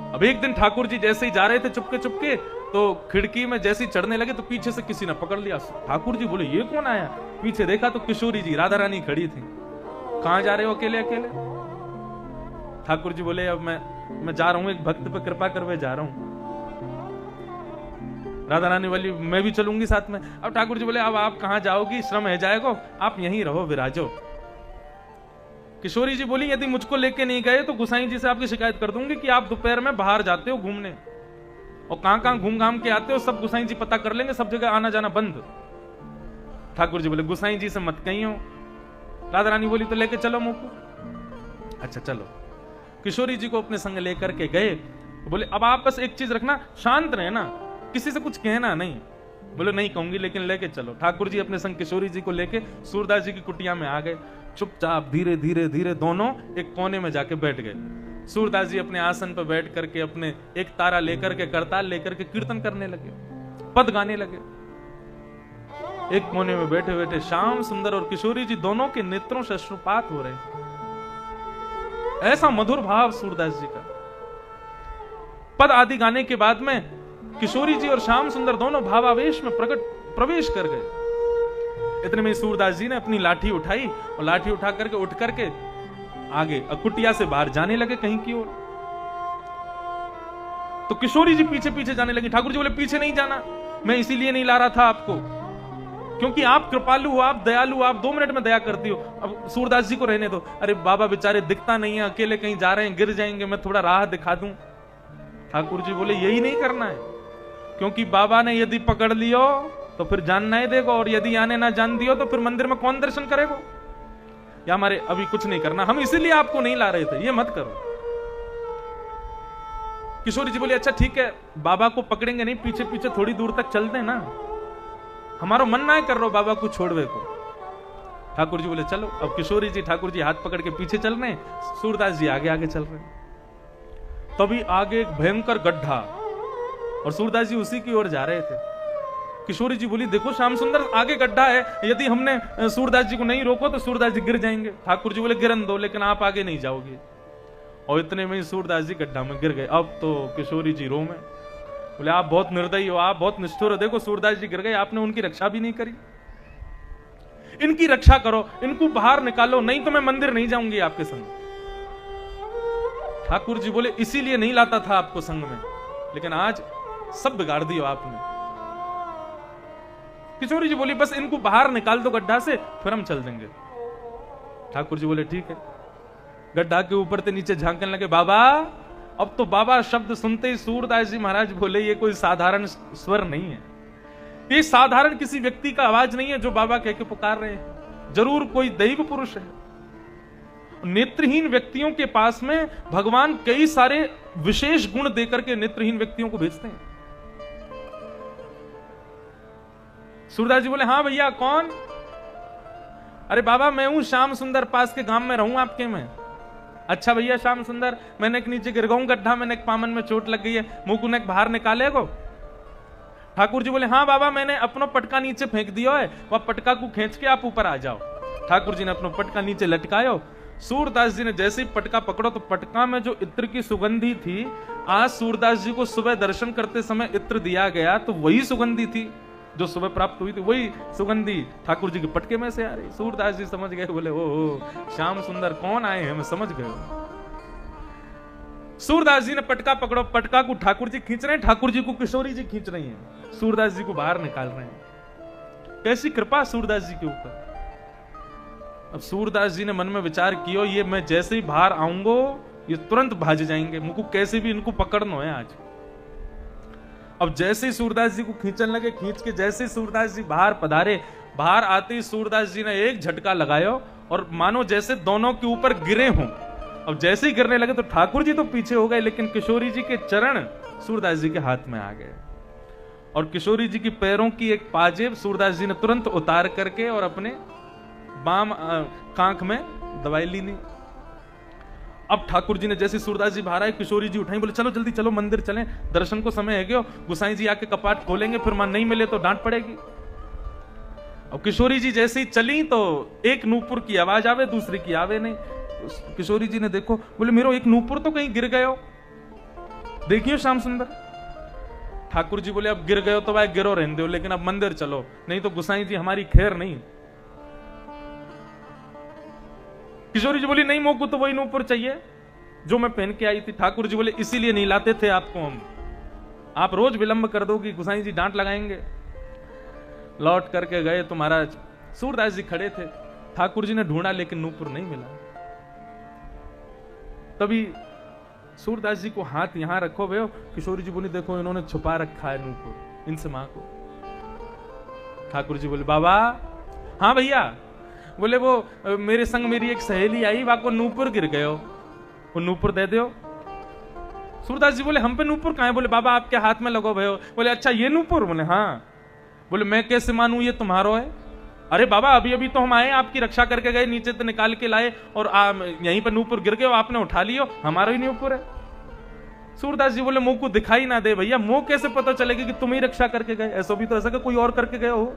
Speaker 1: अब एक दिन ठाकुर जी जैसे ही जा रहे थे चुपके चुपके, तो खिड़की में जैसे ही चढ़ने लगे तो पीछे से किसी ने पकड़ लिया। ठाकुर जी बोले ये कौन आया? पीछे देखा तो किशोरी जी राधा रानी खड़ी थी। कहां जा रहे हो अकेले अकेले? ठाकुर जी बोले अब मैं जा रहा हूं, एक भक्त पे कृपा करवे जा रहा हूं। राधा रानी वाली मैं भी चलूंगी साथ में। अब ठाकुर जी बोले अब आप कहां जाओगी, श्रम है जाएगा, आप यहीं रहो विराजो। किशोरी जी बोली यदि मुझको लेके नहीं गए तो गुसाई जी से आपकी शिकायत कर दूंगी कि आप दोपहर में बाहर जाते हो घूमने और कहां घूम घाम के आते हो, सब गुसाई जी पता कर लेंगे, सब जगह आना जाना बंद। ठाकुर जी बोले गुसाई जी से मत कहियो। राधा रानी बोली तो लेके चलो मुझको। अच्छा चलो। किशोरी जी को अपने संग लेकर के गए। बोले अब आप बस एक चीज रखना, शांत रहे ना, किसी से कुछ कहना नहीं। बोले नहीं कहूंगी लेकिन लेके चलो। ठाकुर जी अपने संग किशोरी जी को लेके सूरदास जी की कुटिया में आ गए। चुपचाप धीरे धीरे धीरे दोनों एक कोने में जाके बैठ गए। सूरदास जी अपने आसन पर बैठ करके अपने एक तारा लेकर के, करताल लेकर के कीर्तन करने लगे, पद गाने लगे। एक कोने में बैठे बैठे श्याम सुंदर और किशोरी जी दोनों के नेत्रों से अश्रुपात हो रहे। ऐसा मधुर भाव सूरदास जी का। पद आदि गाने के बाद में किशोरी जी और श्याम सुंदर दोनों भावावेश में प्रवेश कर गए। इतने में सूरदास जी ने अपनी लाठी उठाई और लाठी उठा करके उठ करके आगे कुटिया से बाहर जाने लगे कहीं की ओर। तो किशोरी जी पीछे पीछे जाने लगी। ठाकुर जी बोले पीछे नहीं जाना, मैं इसीलिए नहीं ला रहा था आपको क्योंकि आप कृपालु हो, आप दयालु हो, आप 2 मिनट में दया करती हो। अब सूरदास जी को रहने दो। अरे बाबा बेचारे दिखता नहीं है, अकेले कहीं जा रहे हैं, गिर जाएंगे, मैं थोड़ा राह दिखा दूं। ठाकुर जी बोले यही नहीं करना है, क्योंकि बाबा ने यदि पकड़ लियो तो फिर जान नहीं देगा, और यदि आने ना जान दियो तो फिर मंदिर में कौन दर्शन करेगा। या हमारे अभी कुछ नहीं करना, हम इसीलिए आपको नहीं ला रहे थे, ये मत करो। किशोरी जी बोले अच्छा ठीक है, बाबा को पकड़ेंगे नहीं, पीछे पीछे थोड़ी दूर तक चलते हैं ना, हमारा मन ना कर रहा बाबा को छोड़वे को। ठाकुर जी बोले चलो। अब किशोरी जी ठाकुर जी हाथ पकड़ के पीछे चल रहे हैं, सूरदास जी आगे आगे चल रहे हैं। तभी आगे एक भयंकर गड्ढा और सूरदास जी उसी की ओर जा रहे थे। किशोरी जी बोली देखो श्याम सुंदर आगे गड्ढा है, यदि हमने सूरदास जी को नहीं रोको तो सूरदास जी गिर जाएंगे। ठाकुर जी बोले गिरन दो, लेकिन आप आगे नहीं जाओगे। और इतने में सूरदास जी गड्ढा में गिर गए। अब तो किशोरी जी रो में बोले आप बहुत निर्दयी हो, आप बहुत निष्ठुर हो, देखो सूरदास जी गिर गए, आपने उनकी रक्षा भी नहीं करी, इनकी रक्षा करो, इनको बाहर निकालो, नहीं तो मैं मंदिर नहीं जाऊंगी आपके संग। ठाकुर जी बोले इसीलिए नहीं लाता था आपको संग में, लेकिन आज सब बिगाड़ दियो आपने। किशोरी जी बोली बस इनको बाहर निकाल दो गड्ढा से, फिर हम चल देंगे। ठाकुर जी बोले ठीक है। गड्ढा के ऊपर से नीचे झांकने लगे। बाबा, अब तो बाबा शब्द सुनते ही सूरदास जी महाराज बोले ये कोई साधारण स्वर नहीं है, ये साधारण किसी व्यक्ति का आवाज नहीं है जो बाबा कह के पुकार रहे हैं, जरूर कोई दैव पुरुष है। नेत्रहीन व्यक्तियों के पास में भगवान कई सारे विशेष गुण देकर के नेत्रहीन व्यक्तियों को भेजते हैं। सूरदास जी बोले हाँ भैया कौन? अरे बाबा मैं हूं श्याम सुंदर, पास के गांव में रहूं आपके में। अच्छा भैया श्याम सुंदर, मैंने एक नीचे गिर गऊं गड्ढा, मैंने एक पामन में चोट लग गई है, मुंह को बाहर निकाले को। ठाकुर जी बोले हाँ बाबा मैंने अपना पटका नीचे फेंक दिया है, वह पटका को खींच के आप ऊपर आ जाओ। ठाकुर जी ने अपना पटका नीचे लटकायो। सूरदास जी ने जैसे ही पटका पकड़ो तो पटका में जो इत्र की सुगंधी थी, आज सूरदास जी को सुबह दर्शन करते समय इत्र दिया गया तो वही सुगंधी थी जो सुबह प्राप्त हुई थी वही सुगंधी ठाकुर जी के पटके में से आ रही। सूरदास जी समझ गए, बोले ओ श्याम सुंदर कौन आए हैं, मैं समझ गए। सूरदास जी ने पटका पकड़ो, पटका को ठाकुर जी खींच रहे हैं, ठाकुर जी को किशोरी जी खींच रही हैं, सूरदास जी को बाहर निकाल रहे हैं। कैसी कृपा सूरदास जी के ऊपर। अब सूरदास जी ने मन में विचार किया, ये मैं जैसे ही बाहर आऊंगो ये तुरंत भाज जाएंगे, मुझको कैसे भी इनको पकड़ना है आज। अब जैसे ही सूरदास जी को खींचने लगे, खींच के जैसे ही सूरदास जी बाहर पधारे, बाहर आते ही सूरदास जी ने एक झटका लगाया और मानो जैसे दोनों के ऊपर गिरे हों। अब जैसे ही गिरने लगे तो ठाकुर जी तो पीछे हो गए, लेकिन किशोरी जी के चरण सूरदास जी के हाथ में आ गए और किशोरी जी की पैरों की एक पाजेब सूरदास जी ने तुरंत उतार करके और अपने बाम कांख में दवाई ली नहीं। अब ठाकुर जी ने जैसे सूरदास जी बाहर आए, किशोरी जी उठाई, बोले चलो जल्दी चलो मंदिर चलें, दर्शन को समय है गयो, गुसाई जी आके कपाट खोलेंगे, फिर मान नहीं मिले तो डांट पड़ेगी। अब किशोरी जी जैसे ही चली तो एक नूपुर की आवाज आवे, दूसरी की आवे नहीं। किशोरी जी ने देखो, बोले मेरो एक नूपुर तो कहीं गिर गयो, देखियो श्याम सुंदर। ठाकुर जी बोले अब गिर गयो तो भाई गिरो रहने दो, लेकिन अब मंदिर चलो, नहीं तो गुसाई जी हमारी खैर नहीं। किशोरी जी बोली नहीं, मोको तो वही नूपुर चाहिए जो मैं पहन के आई थी। ठाकुर जी बोले इसीलिए नहीं लाते थे आपको हम, आप रोज विलंब कर दोगी, गुसाई जी डांट लगाएंगे। लौट करके गए तो महाराज सूरदास जी खड़े थे, ठाकुर जी ने ढूंढा लेकिन नूपुर नहीं मिला। तभी सूरदास जी को हाथ यहां रखो भैया, किशोरी जी बोली देखो इन्होंने छुपा रखा है नूपुर, इनसे मां को। ठाकुर जी बोले बाबा, हाँ भैया। बोले वो मेरे संग मेरी एक सहेली आई, वाको नूपुर गिर गयो, वो नूपुर दे दो। सूरदास जी बोले हम पे नूपुर कहां है? बोले बाबा आपके हाथ में लगो भयो। बोले अच्छा ये नूपुर? बोले हाँ। बोले मैं कैसे मानूं ये तुम्हारो है? अरे बाबा अभी अभी तो हम आए, आपकी रक्षा करके गए, नीचे तो निकाल के लाए और यहीं पर नूपुर गिर गए, आपने उठा लियो, हमारा ही नूपुर है। सूरदास जी बोले मुंह को दिखाई ना दे भैया, मुंह कैसे पता चलेगी कि तुम ही रक्षा करके गए? ऐसा भी तो ऐसा कोई और करके गए हो,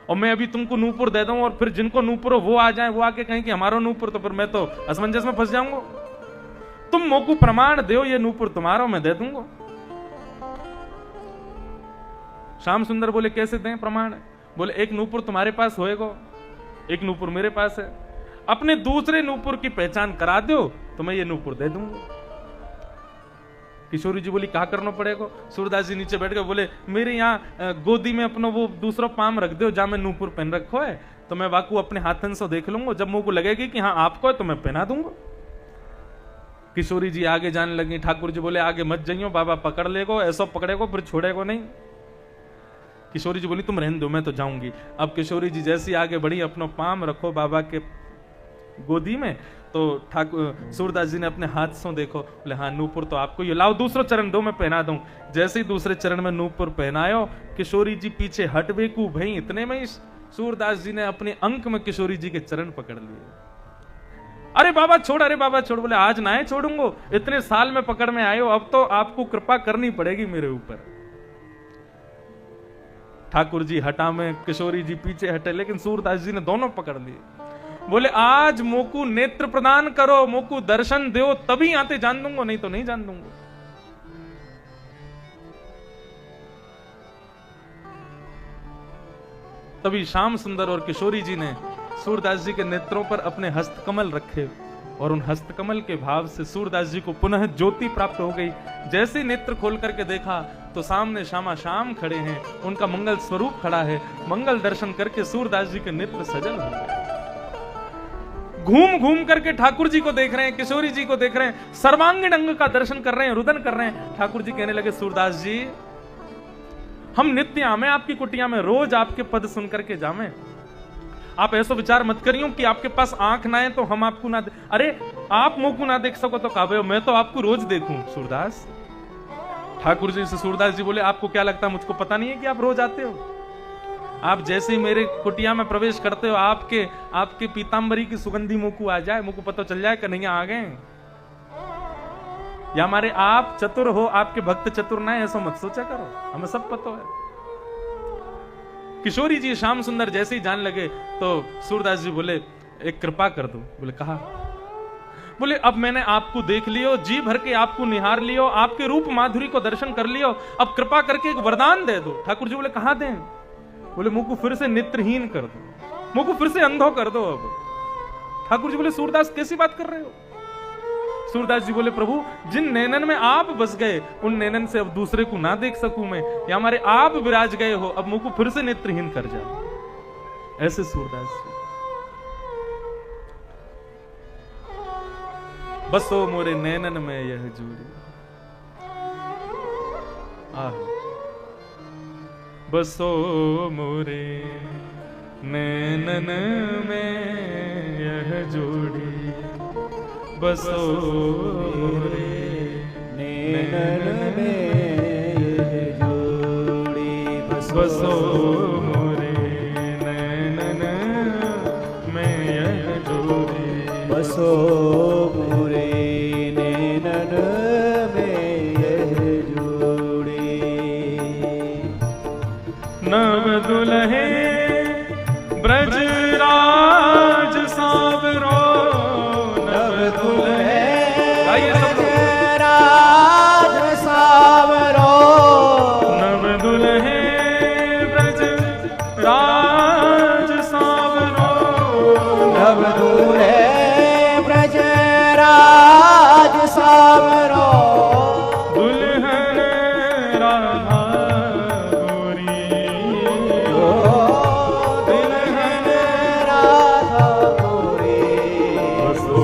Speaker 1: और मैं अभी तुमको नूपुर दे दूं और फिर जिनको नूपुर हो वो आ जाए, वो आके कहें कि हमारा नूपुर, तो फिर मैं तो असमंजस में फंस जाऊंगा। तुम मुंह को प्रमाण दो ये नूपुर तुम्हारा, मैं दे दूंगा। श्याम सुंदर बोले कैसे दें प्रमाण? बोले एक नूपुर तुम्हारे पास होएगा, एक नूपुर मेरे पास है, अपने दूसरे नूपुर की पहचान करा दो तो मैं ये नूपुर दे दूंगा। किशोरी जी बोली क्या करना पड़ेगा? सूरदास जी नीचे बैठ गए, बोले मेरे यहाँ गोदी में अपना वो दूसरा पाम रख दो जहां मैं नूपुर पहन रखो है, तो मैं वाकू अपने हाथन से देख लूंगा, जब मुंह को लगेगी कि हाँ आपको है तो मैं पहना दूंगा। किशोरी जी आगे जाने लगी, ठाकुर जी बोले आगे मत जाइयो, बाबा पकड़ लेगो, ऐसा पकड़ेगो फिर छोड़ेगो नहीं। किशोरी जी बोली तुम रहने दो मैं तो जाऊंगी। अब किशोरी जी जैसी आगे बढ़ी, अपना पाम रखो बाबा के गोदी में, तो ठाकुर सूरदास जी ने अपने हाथ से देखो, बोले हाँ नूपुर तो आपको ये लाओ, दूसरा चरण दो मैं पहना दूं। जैसे ही दूसरे चरण में नूपुर पहनायो, किशोरी जी पीछे हट बेकू भाई, इतने में ही सूरदास जी ने अपने अंक में किशोरी जी के चरण पकड़ लिए। अरे बाबा छोड़, अरे बाबा छोड़। बोले आज ना छोड़ूंगो, इतने साल में पकड़ में आए हो, अब तो आपको कृपा करनी पड़ेगी मेरे ऊपर। ठाकुर जी हटा में, किशोरी जी पीछे हटे, लेकिन सूरदास जी ने दोनों पकड़ लिए। बोले आज मोकू नेत्र प्रदान करो, मोकू दर्शन दो, तभी आते जान दूंगा, नहीं तो नहीं जान दूंगा। तभी श्याम सुंदर और किशोरी जी ने सूरदास जी के नेत्रों पर अपने हस्तकमल रखे और उन हस्तकमल के भाव से सूरदास जी को पुनः ज्योति प्राप्त हो गई। जैसे नेत्र खोल करके देखा तो सामने श्यामा श्याम खड़े हैं, उनका मंगल स्वरूप खड़ा है। मंगल दर्शन करके सूरदास जी के नेत्र सजल हो गए। घूम घूम करके ठाकुर जी को देख रहे हैं, किशोरी जी को देख रहे हैं, सर्वांगीण अंग का दर्शन कर रहे हैं, रुदन कर रहे हैं। ठाकुर जी कहने लगे सूरदास जी हम नित्य आमे आपकी कुटिया में, रोज आपके पद सुन करके जामे। आप ऐसा विचार मत करियो कि आपके पास आंख ना है तो हम आपको ना अरे आप मुंह को ना देख सको तो काबे हो, मैं तो आपको रोज देखूं सूरदास। ठाकुर जी से सूरदास जी बोले आपको क्या लगता है मुझको पता नहीं है कि आप रोज आते हो? आप जैसे ही मेरे कुटिया में प्रवेश करते हो, आपके पीतांबरी की सुगंधी मुंह को आ जाए, मुंह को पता चल जाए कन्हैया आ गए, या हमारे आप चतुर हो, आपके भक्त चतुर ना है, ऐसा मत सोचा करो, हमें सब पता है। किशोरी जी श्याम सुंदर जैसे ही जान लगे तो सूरदास जी बोले एक कृपा कर दो। बोले कहा? बोले अब मैंने आपको देख लियो, जी भर के आपको निहार लियो, आपके रूप माधुरी को दर्शन कर लियो, अब कृपा करके एक वरदान दे दो। ठाकुर जी बोले कहां दें? बोले मुंह को फिर से नेत्रहीन कर दो, मुंह को फिर से अंधो कर दो। अब ठाकुर जी बोले सूरदास कैसी बात कर रहे हो? सूरदास जी बोले प्रभु जिन नैनन में आप बस गए उन नैनन से अब दूसरे को ना देख सकूं मैं, या हमारे आप विराज गए हो, अब मुंह को फिर से नेत्रहीन कर जाओ। ऐसे सूरदास जी। बसो मोरे नैनन में यह जोड़ी, बसो मोरे नैनन में यह जोड़ी, बसो मोरे
Speaker 2: नैनन में यह जोड़ी,
Speaker 1: बसो मोरे नैनन में यह जोड़ी,
Speaker 2: बसो मोरे नैनन में यह जोड़ी।
Speaker 1: नव दुल्हे ब्रजराज सावरो, नव दुल्हे
Speaker 2: ब्रजराज सावरो,
Speaker 1: नव दुल्हे ब्रजराज सावरो,
Speaker 2: नव दुल्हे ब्रजराज सावरो,
Speaker 1: दुल्हन राधा गोरी,
Speaker 2: दुल्हन राधा गोरी,
Speaker 1: बसो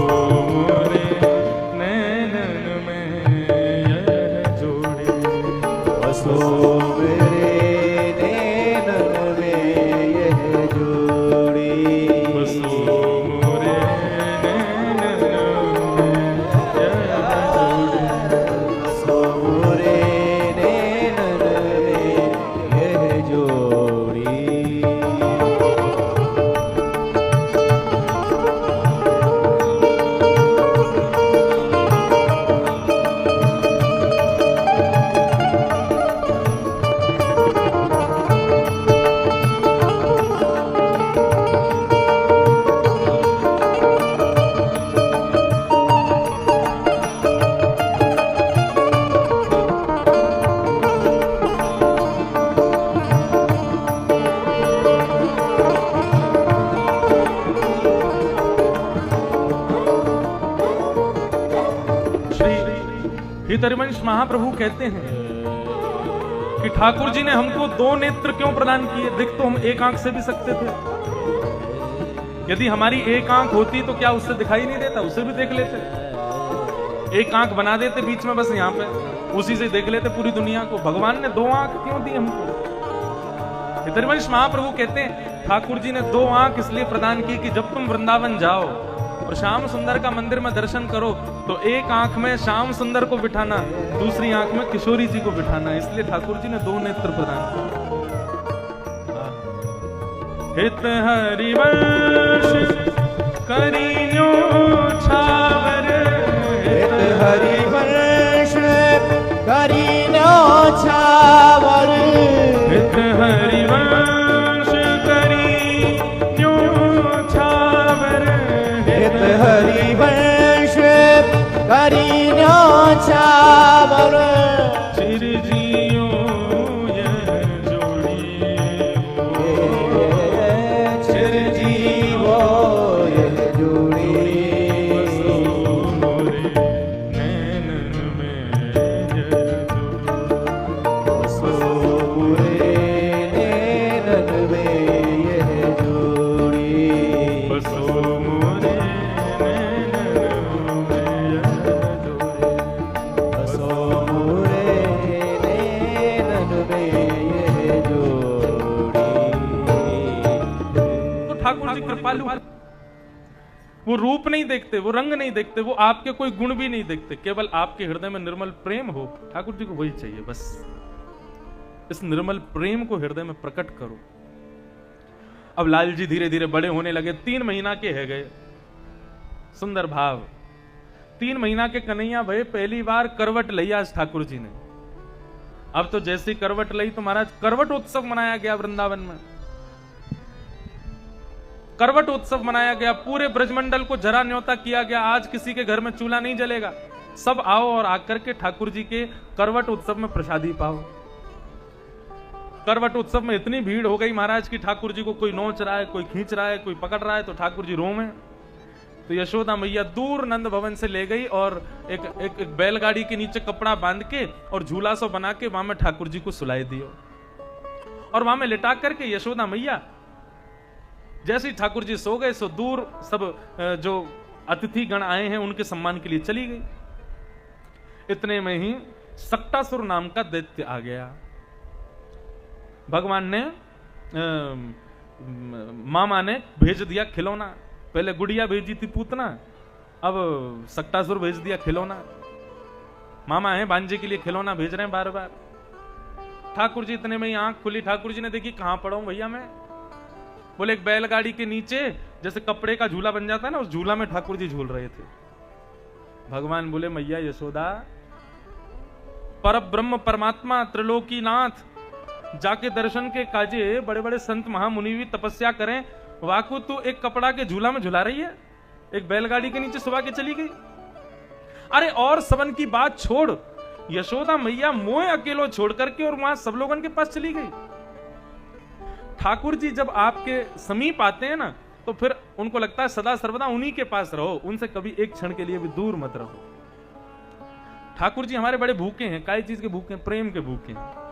Speaker 1: मोरे नैनन में यह जोड़ी,
Speaker 2: बसो मेरे नैनन में यह जोड़ी,
Speaker 1: बसो मोरे नैनन में यह जोड़ी।
Speaker 2: बसो मोरे नैनन में यह जोड़ी।
Speaker 1: श्री हितरिवंश महाप्रभु कहते हैं कि ठाकुर जी ने हमको दो नेत्र क्यों प्रदान किए? देख तो हम एक आंख से भी सकते थे, यदि हमारी एक आंख होती तो क्या उससे दिखाई नहीं देता? उसे भी देख लेते, एक आंख बना देते बीच में बस यहाँ पे, उसी से देख लेते पूरी दुनिया को। भगवान ने दो आंख क्यों दी हमको? हितरिवंश महाप्रभु कहते हैं ठाकुर जी ने दो आंख इसलिए प्रदान की कि जब तुम वृंदावन जाओ और श्याम सुंदर का मंदिर में दर्शन करो तो एक आंख में श्याम सुंदर को बिठाना, दूसरी आंख में किशोरी जी को बिठाना, इसलिए ठाकुर जी ने दो नेत्र प्रदान किए। हित हरिवंश करीन्यो छावर,
Speaker 2: हित हरिवंश करीन्यो छावर,
Speaker 1: हित हरिवंश करीन्यो छावर,
Speaker 2: हित हरिवंश करीन्यो छावर,
Speaker 1: चिरजियो यह जोड़ी,
Speaker 2: चिरजीवो यह जोड़ी,
Speaker 1: बसो मोरे नैनन में यह जोड़ी,
Speaker 2: बसो मोरे नैनन में यह जोड़ी,
Speaker 1: बसो मोरे नैनन में यह जोड़ी।
Speaker 2: बसो मोरे नैनन में यह जोड़ी।
Speaker 1: तो ठाकुर जी कृपालु, वो रूप नहीं देखते, वो रंग नहीं देखते, वो आपके कोई गुण भी नहीं देखते, केवल आपके हृदय में निर्मल प्रेम हो। ठाकुर जी को वही चाहिए बस। इस निर्मल प्रेम को हृदय में प्रकट करो। अब लाल जी धीरे धीरे बड़े होने लगे, 3 महीना के है गए। सुंदर भाव, 3 महीना के कन्हैया भय, पहली बार करवट लई आज ठाकुर जी ने। अब तो जैसी करवट लई तो महाराज करवट उत्सव मनाया गया वृंदावन में, करवट उत्सव मनाया गया, पूरे ब्रजमंडल को जरा न्योता किया गया, आज किसी के घर में चूल्हा नहीं जलेगा, सब आओ और आकर के ठाकुर जी के करवट उत्सव में प्रसादी पाओ। करवट उत्सव में इतनी भीड़ हो गई महाराज की ठाकुर जी को कोई नोच रहा है, कोई खींच रहा है, कोई पकड़ रहा है, तो ठाकुर जी रोम है। तो यशोदा मैया दूर नंद भवन से ले गई और एक बैलगाड़ी के नीचे कपड़ा बांध के और झूला सो बना के वहां में ठाकुर जी को सुलाई दियो, और वहां में लिटा करके यशोदा मैया जैसे ही ठाकुर जी सो गए सो दूर सब जो अतिथि गण आए हैं उनके सम्मान के लिए चली गई। इतने में ही सक्टासुर नाम का दैत्य आ गया। भगवान ने मामा ने भेज दिया खिलौना। पहले गुड़िया भेजी थी पूतना, अब सक्टासुर भेज दिया खिलौना। मामा है बांजे के लिए खिलौना भेज रहे हैं बार बार। ठाकुर जी इतने में ही आंख खुली, ठाकुर जी ने देखी कहां पड़ा हूं भैया मैं। बोले एक बैलगाड़ी के नीचे जैसे कपड़े का झूला बन जाता है ना, उस झूला में ठाकुर जी झूल रहे थे। भगवान बोले मैया यशोदा, पर ब्रह्म परमात्मा त्रिलोकी नाथ जाके दर्शन के काजे बड़े बड़े संत महामुनि भी तपस्या करें, वाकु तू एक कपड़ा के झूला में झुला रही है, एक बैलगाड़ी के नीचे सुबह के चली गई। अरे और सबन की बात छोड़, यशोदा मैया मोह अकेलो छोड़ करके और वहां सब लोगों के पास चली गई। ठाकुर जी जब आपके समीप आते हैं ना, तो फिर उनको लगता है सदा सर्वदा उन्हीं के पास रहो, उनसे कभी एक क्षण के लिए भी दूर मत रहो। ठाकुर जी हमारे बड़े भूखे हैं, काय चीज के भूखे हैं? प्रेम के भूखे हैं।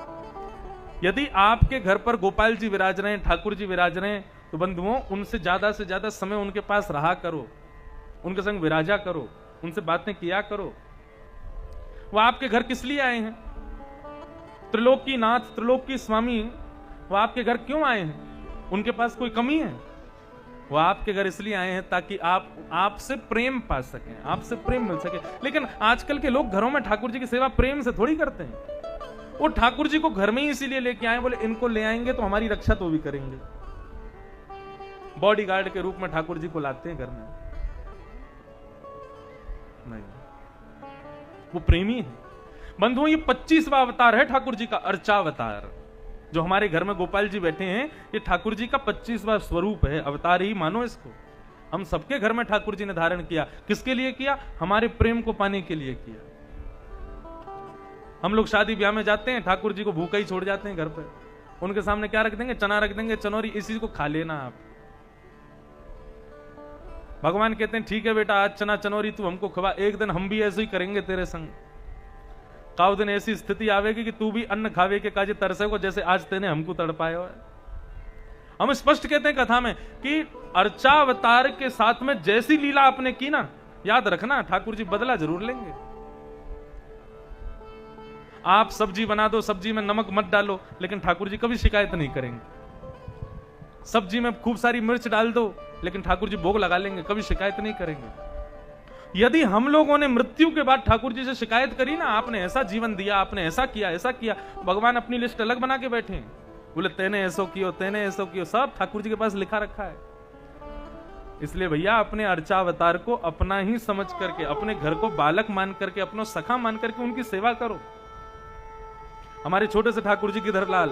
Speaker 1: यदि आपके घर पर गोपाल जी विराज रहे हैं, ठाकुर जी विराज रहे हैं, तो बंधुओं उनसे ज्यादा समय उनके पास रहा करो, उनके संग विराजा करो, उनसे बातें किया करो। वो आपके घर किस लिए आए हैं? त्रिलोकी नाथ, त्रिलोकी स्वामी वो आपके घर क्यों आए हैं? उनके पास कोई कमी है? वो आपके घर इसलिए आए हैं ताकि आपसे प्रेम पा सकें, आपसे प्रेम मिल सके। लेकिन आजकल के लोग घरों में ठाकुर जी की सेवा प्रेम से थोड़ी करते हैं। वो ठाकुर जी को घर में ही इसीलिए लेके आए, बोले इनको ले आएंगे तो हमारी रक्षा तो भी करेंगे। बॉडीगार्ड के रूप में ठाकुर जी को लाते हैं घर में। नहीं, वो प्रेमी है। बंधुओं ये 25वां अवतार है ठाकुर जी का, अर्चावतार। जो हमारे घर में गोपाल जी बैठे हैं, ये ठाकुर जी का 25वां स्वरूप है, अवतार ही मानो इसको। हम सबके घर में ठाकुर जी ने धारण किया। किसके लिए किया? हमारे प्रेम को पाने के लिए किया। हम लोग शादी ब्याह में जाते हैं, ठाकुर जी को भूखा ही छोड़ जाते हैं घर पे। उनके सामने क्या रख देंगे? चना रख देंगे, चनौरी, इसी को खा लेना आप। भगवान कहते हैं ठीक है बेटा, आज चना चनौरी तू हमको खवा, एक दिन हम भी ऐसे ही करेंगे तेरे संग। काउ दिन ऐसी स्थिति आवेगी कि तू भी अन्न खावे के काजे तरसे को, जैसे आज तेने हमको तड़पाया हो। हम स्पष्ट कहते हैं कथा में कि अर्चावतार के साथ में जैसी लीला आपने की ना, याद रखना ठाकुर जी बदला जरूर लेंगे। आप सब्जी बना दो, सब्जी में नमक मत डालो, लेकिन ठाकुर जी कभी शिकायत नहीं करेंगे। सब्जी में खूब सारी मिर्च डाल दो, लेकिन ठाकुर जी भोग लगा लेंगे, कभी शिकायत नहीं करेंगे। यदि हम लोगों ने मृत्यु के बाद ठाकुर जी से शिकायत करी ना, आपने ऐसा जीवन दिया, आपने ऐसा किया, भगवान अपनी लिस्ट अलग बना के बैठे हैं। बोले तेने ऐसो कियो, तेने ऐसो कियो, सब ठाकुर जी के पास लिखा रखा है। इसलिए भैया अपने अर्चावतार को अपना ही समझ करके, अपने घर को बालक मान करके, अपना सखा मान करके उनकी सेवा करो। हमारे छोटे से ठाकुर जी गिरधर लाल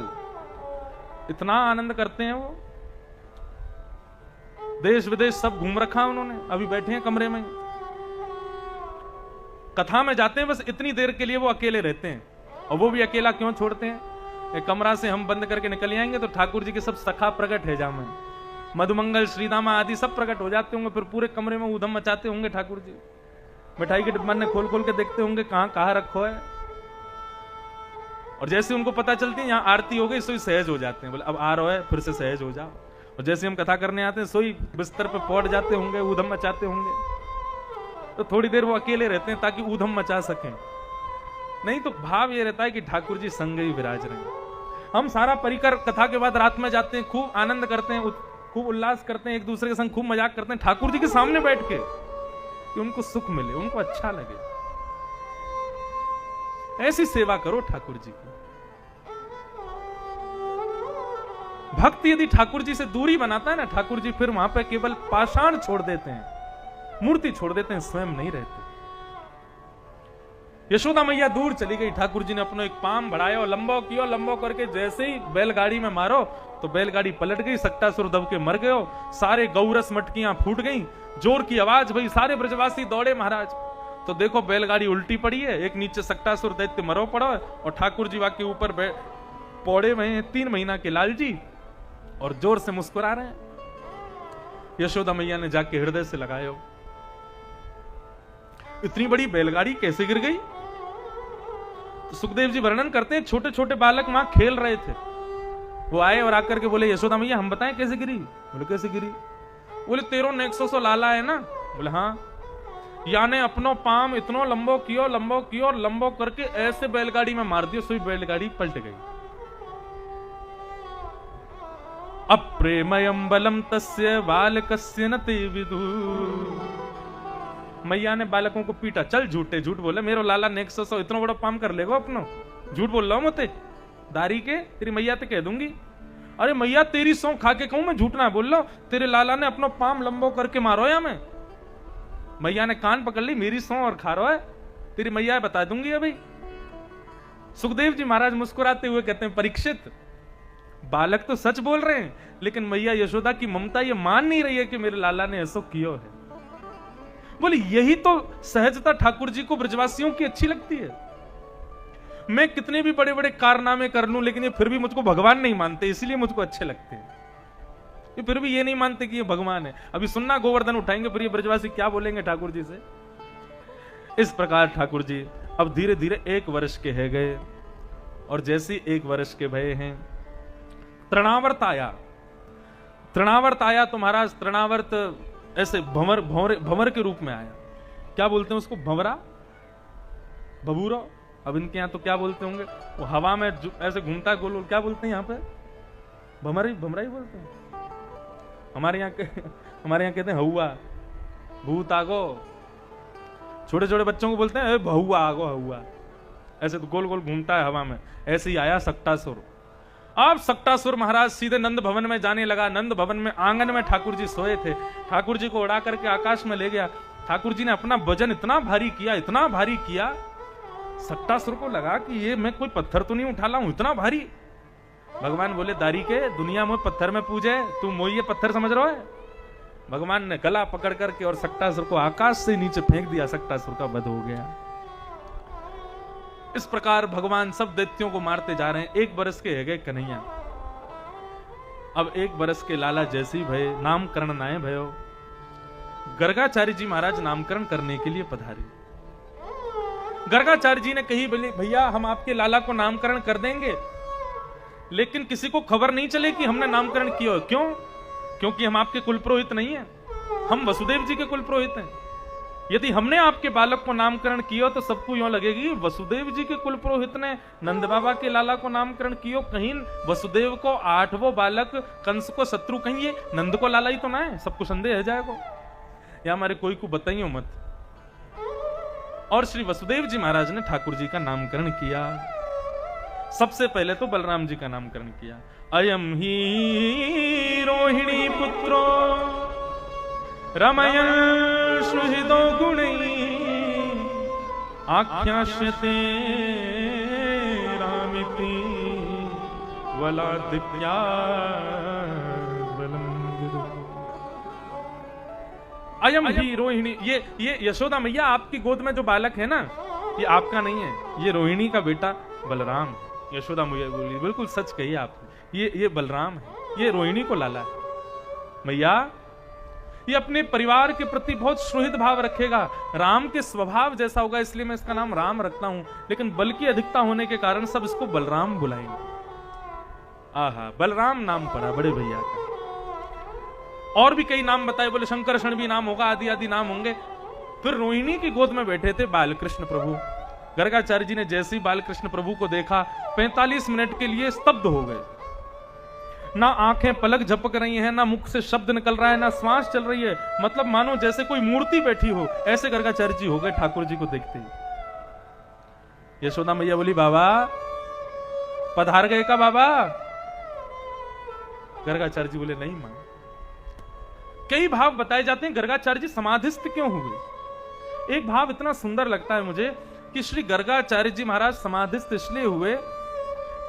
Speaker 1: इतना आनंद करते हैं, वो देश विदेश सब घूम रखा उन्होंने, अभी बैठे हैं कमरे में। कथा में जाते हैं बस इतनी देर के लिए वो अकेले रहते हैं, और वो भी अकेला क्यों छोड़ते हैं? एक कमरा से हम बंद करके निकल आएंगे तो ठाकुर जी के सब सखा प्रकट है, जामे मधुमंगल श्रीदामा आदि सब प्रकट हो जाते होंगे। फिर पूरे कमरे में ऊधम मचाते होंगे ठाकुर जी। मिठाई के डिब्बा ने खोल खोल के देखते होंगे कहां रखो है। और जैसे उनको पता चलती है यहाँ आरती हो गई, सोई सहज हो जाते हैं, बोले अब आ रहा है, फिर से सहज हो जाओ। और जैसे हम कथा करने आते हैं, सोई बिस्तर पे पौड़ जाते होंगे, ऊधम मचाते होंगे। तो थोड़ी देर वो अकेले रहते हैं ताकि ऊधम मचा सकें। नहीं तो भाव ये रहता है कि ठाकुर जी संग ही विराज रहे हैं। हम सारा परिकर कथा के बाद रात में जाते हैं, खूब आनंद करते हैं, खूब उल्लास करते हैं, एक दूसरे के संग खूब मजाक करते हैं ठाकुर जी के सामने बैठ के, कि उनको सुख मिले, उनको अच्छा लगे। ऐसी सेवा करो ठाकुर जी की। भक्त यदि ठाकुर जी से दूरी बनाता है ना, ठाकुर जी फिर वहां पे केवल पाषाण छोड़ देते हैं, मूर्ति छोड़ देते हैं, स्वयं नहीं रहते। यशोदा मैया दूर चली गई, ठाकुर जी ने अपना एक पाम बढ़ाया और लंबो किया, लंबो करके जैसे ही बैलगाड़ी में मारो तो बैलगाड़ी पलट गई, सक्टासुर दब के मर गयो, सारे गौरस मटकियां फूट गई, जोर की आवाज भई, सारे ब्रजवासी दौड़े महाराज। तो देखो बैलगाड़ी उल्टी पड़ी है, एक नीचे सक्टासुर दैत्य मरो पड़ा है और ठाकुर जी वाके ऊपर पौड़े में हैं 3 महीना के लालजी और जोर से मुस्कुरा रहे हैं। यशोदा मैया ने जाके हृदय से लगाया, इतनी बड़ी बैलगाड़ी कैसे गिर गई? तो सुखदेव जी वर्णन करते हैं, छोटे छोटे बालक वहां खेल रहे थे, वो आए और आकर के बोले यशोदा मैया हम बताएं कैसे गिरी? बोले कैसे गिरी? बोले तेरो ने 100 लाला है ना? बोले हाँ। याने अपनो पाम इतनो लंबो कियो और लंबो करके ऐसे बैलगाड़ी में मार दियो, सोई बैलगाड़ी पलट गई। अप्रेमयम बलम तस्य बालकस्य न ते विदु। मैया ने बालकों को पीटा, चल झूठे, झूठ बोले, मेरो लाला ने 100 इतना बड़ा पाम कर लेगो अपनो, झूठ बोल रहा हूं मते दारी के, तेरी मैया ते कह दूंगी। अरे मैया तेरी सौ खा के कहूं मैं झूठ ना बोल लो, तेरे लाला ने अपना पाम लंबो करके मारो या मैं? मैया ने कान पकड़ ली, मेरी सौ और खा रहा है, तेरी मैया बता दूंगी अभी। सुखदेव जी महाराज मुस्कुराते हुए कहते हैं, परीक्षित बालक तो सच बोल रहे हैं, लेकिन मैया यशोदा की ममता ये मान नहीं रही है कि मेरे लाला ने ऐसा किया है। बोले यही तो सहजता ठाकुर जी को ब्रजवासियों की अच्छी लगती है। मैं कितने भी बड़े बड़े कारनामे कर लूं, लेकिन ये फिर भी मुझको भगवान नहीं मानते, इसलिए मुझको अच्छे लगते हैं। ये फिर भी ये नहीं मानते कि ये भगवान है। अभी सुनना, गोवर्धन उठाएंगे फिर ये ब्रजवासी क्या बोलेंगे ठाकुर जी से। इस प्रकार ठाकुर जी अब धीरे धीरे 1 वर्ष के है गए, और जैसे 1 वर्ष के भये हैं तृणावर्त आया। तृणावर्त आया तो महाराज तृणावर्त ऐसे भंवर के रूप में आया। क्या बोलते हैं उसको? भंवरा, बबूरा, अब इनके यहाँ तो क्या बोलते होंगे? वो हवा में ऐसे घूमता गोल गोल, क्या बोलते हैं यहाँ पे? भंवरा ही बोलते हैं। हमारे यहाँ कहते हैं हौआ, भूत आगो। छोटे छोटे बच्चों को बोलते हैं बहुआ आगो, हौआ। ऐसे तो गोल गोल घूमता है हवा में। ऐसे ही आया सक्टासुर। अब सक्टासुर महाराज सीधे नंद भवन में जाने लगा। नंद भवन में आंगन में ठाकुर जी सोए थे, ठाकुर जी को उड़ा करके आकाश में ले गया। ठाकुर जी ने अपना वजन इतना भारी किया, सक्टासुर को लगा कि ये मैं कोई पत्थर तो नहीं उठा ला हूं, इतना भारी। भगवान बोले, दारी के दुनिया में पत्थर में पूजे, तू मोइये पत्थर समझ रहा है? भगवान ने गला पकड़ करके और सक्टासुर को आकाश से नीचे फेंक दिया। सक्टासुर का वध हो गया। इस प्रकार भगवान सब दैत्यों को मारते जा रहे हैं। 1 वर्ष के है गए कन्हैया। अब 1 वर्ष के लाला जैसे ही भय, नामकरण नाय भयो। गर्गाचार्य जी महाराज नामकरण करने के लिए पधारे। गर्गाचार्य जी ने कही, बोले भैया हम आपके लाला को नामकरण कर देंगे, लेकिन किसी को खबर नहीं चले कि हमने नामकरण किया। क्यों? क्योंकि हम आपके कुल पुरोहित नहीं है, हम वसुदेव जी के कुल पुरोहित हैं। यदि हमने आपके बालक को नामकरण किया तो सबको यूं लगेगी वसुदेव जी के कुल पुरोहित ने नंद बाबा के लाला को नामकरण किया। कहीं वसुदेव को 8वां बालक कंस को शत्रु, कहीं ये नंद को लाला ही तो ना है, सबको संदेह है जाएगा। या हमारे कोई को बताइयो मत। और श्री वसुदेव जी महाराज ने ठाकुर जी का नामकरण किया। सबसे पहले तो बलराम जी का नामकरण किया। अयम ही रोहिणी पुत्रो रमयन् सुहृदो गुणैः आख्यास्यते रामिति वलादित्या बलम गुरु। अयम ही रोहिणी, ये यशोदा मैया आपकी गोद में जो बालक है ना, ये आपका नहीं है, ये रोहिणी का बेटा बलराम। यशोदा मैया बोली, बिल्कुल सच कही आपने, ये बलराम है, ये रोहिणी को लाला है। मैया ये अपने परिवार के प्रति बहुत सुहृद भाव रखेगा, राम के स्वभाव जैसा होगा, इसलिए मैं इसका नाम राम रखता हूं, लेकिन बल की अधिकता होने के कारण सब इसको बलराम बुलाएंगे। आहा, बलराम नाम पड़ा बड़े भैया का। और भी कई नाम बताए, बोले शंकरषण भी नाम होगा, आदि आदि नाम होंगे। फिर रोहिणी की गोद में बैठे थे बालकृष्ण प्रभु। गर्गाचार्य जी ने जैसे ही बालकृष्ण प्रभु को देखा 45 मिनट के लिए स्तब्ध हो गए। ना आंखें पलक झपक रही हैं, ना मुख से शब्द निकल रहा है, ना श्वास चल रही है, मतलब मानो जैसे कोई मूर्ति बैठी हो, ऐसे गर्गाचार्य जी हो गए ठाकुर जी को देखते ही। यशोदा मैया बोली, बाबा पधार गए का बाबा? गर्गाचार्य जी बोले, नहीं मां। कई भाव बताए जाते हैं गर्गाचार्य जी समाधिस्थ क्यों हुए। एक भाव इतना सुंदर लगता है मुझे कि श्री गर्गाचार्य जी महाराज समाधिस्थ इसलिए हुए,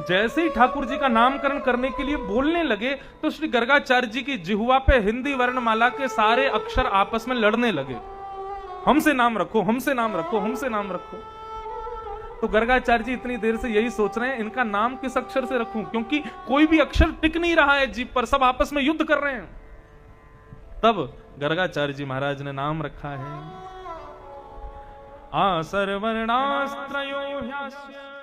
Speaker 1: जैसे ही ठाकुर जी का नामकरण करने के लिए बोलने लगे तो श्री गर्गाचार्य जी की जिह्वा पे हिंदी वर्णमाला के सारे अक्षर आपस में लड़ने लगे, हमसे नाम रखो, हमसे नाम रखो, हमसे नाम रखो। तो गर्गाचार्य जी इतनी देर से यही सोच रहे हैं इनका नाम किस अक्षर से रखूं, क्योंकि कोई भी अक्षर टिक नहीं रहा है जीभ पर, सब आपस में युद्ध कर रहे हैं। तब गर्गाचार्य जी महाराज ने नाम रखा है आसर्वर्णास्त्रयो ह्यास्य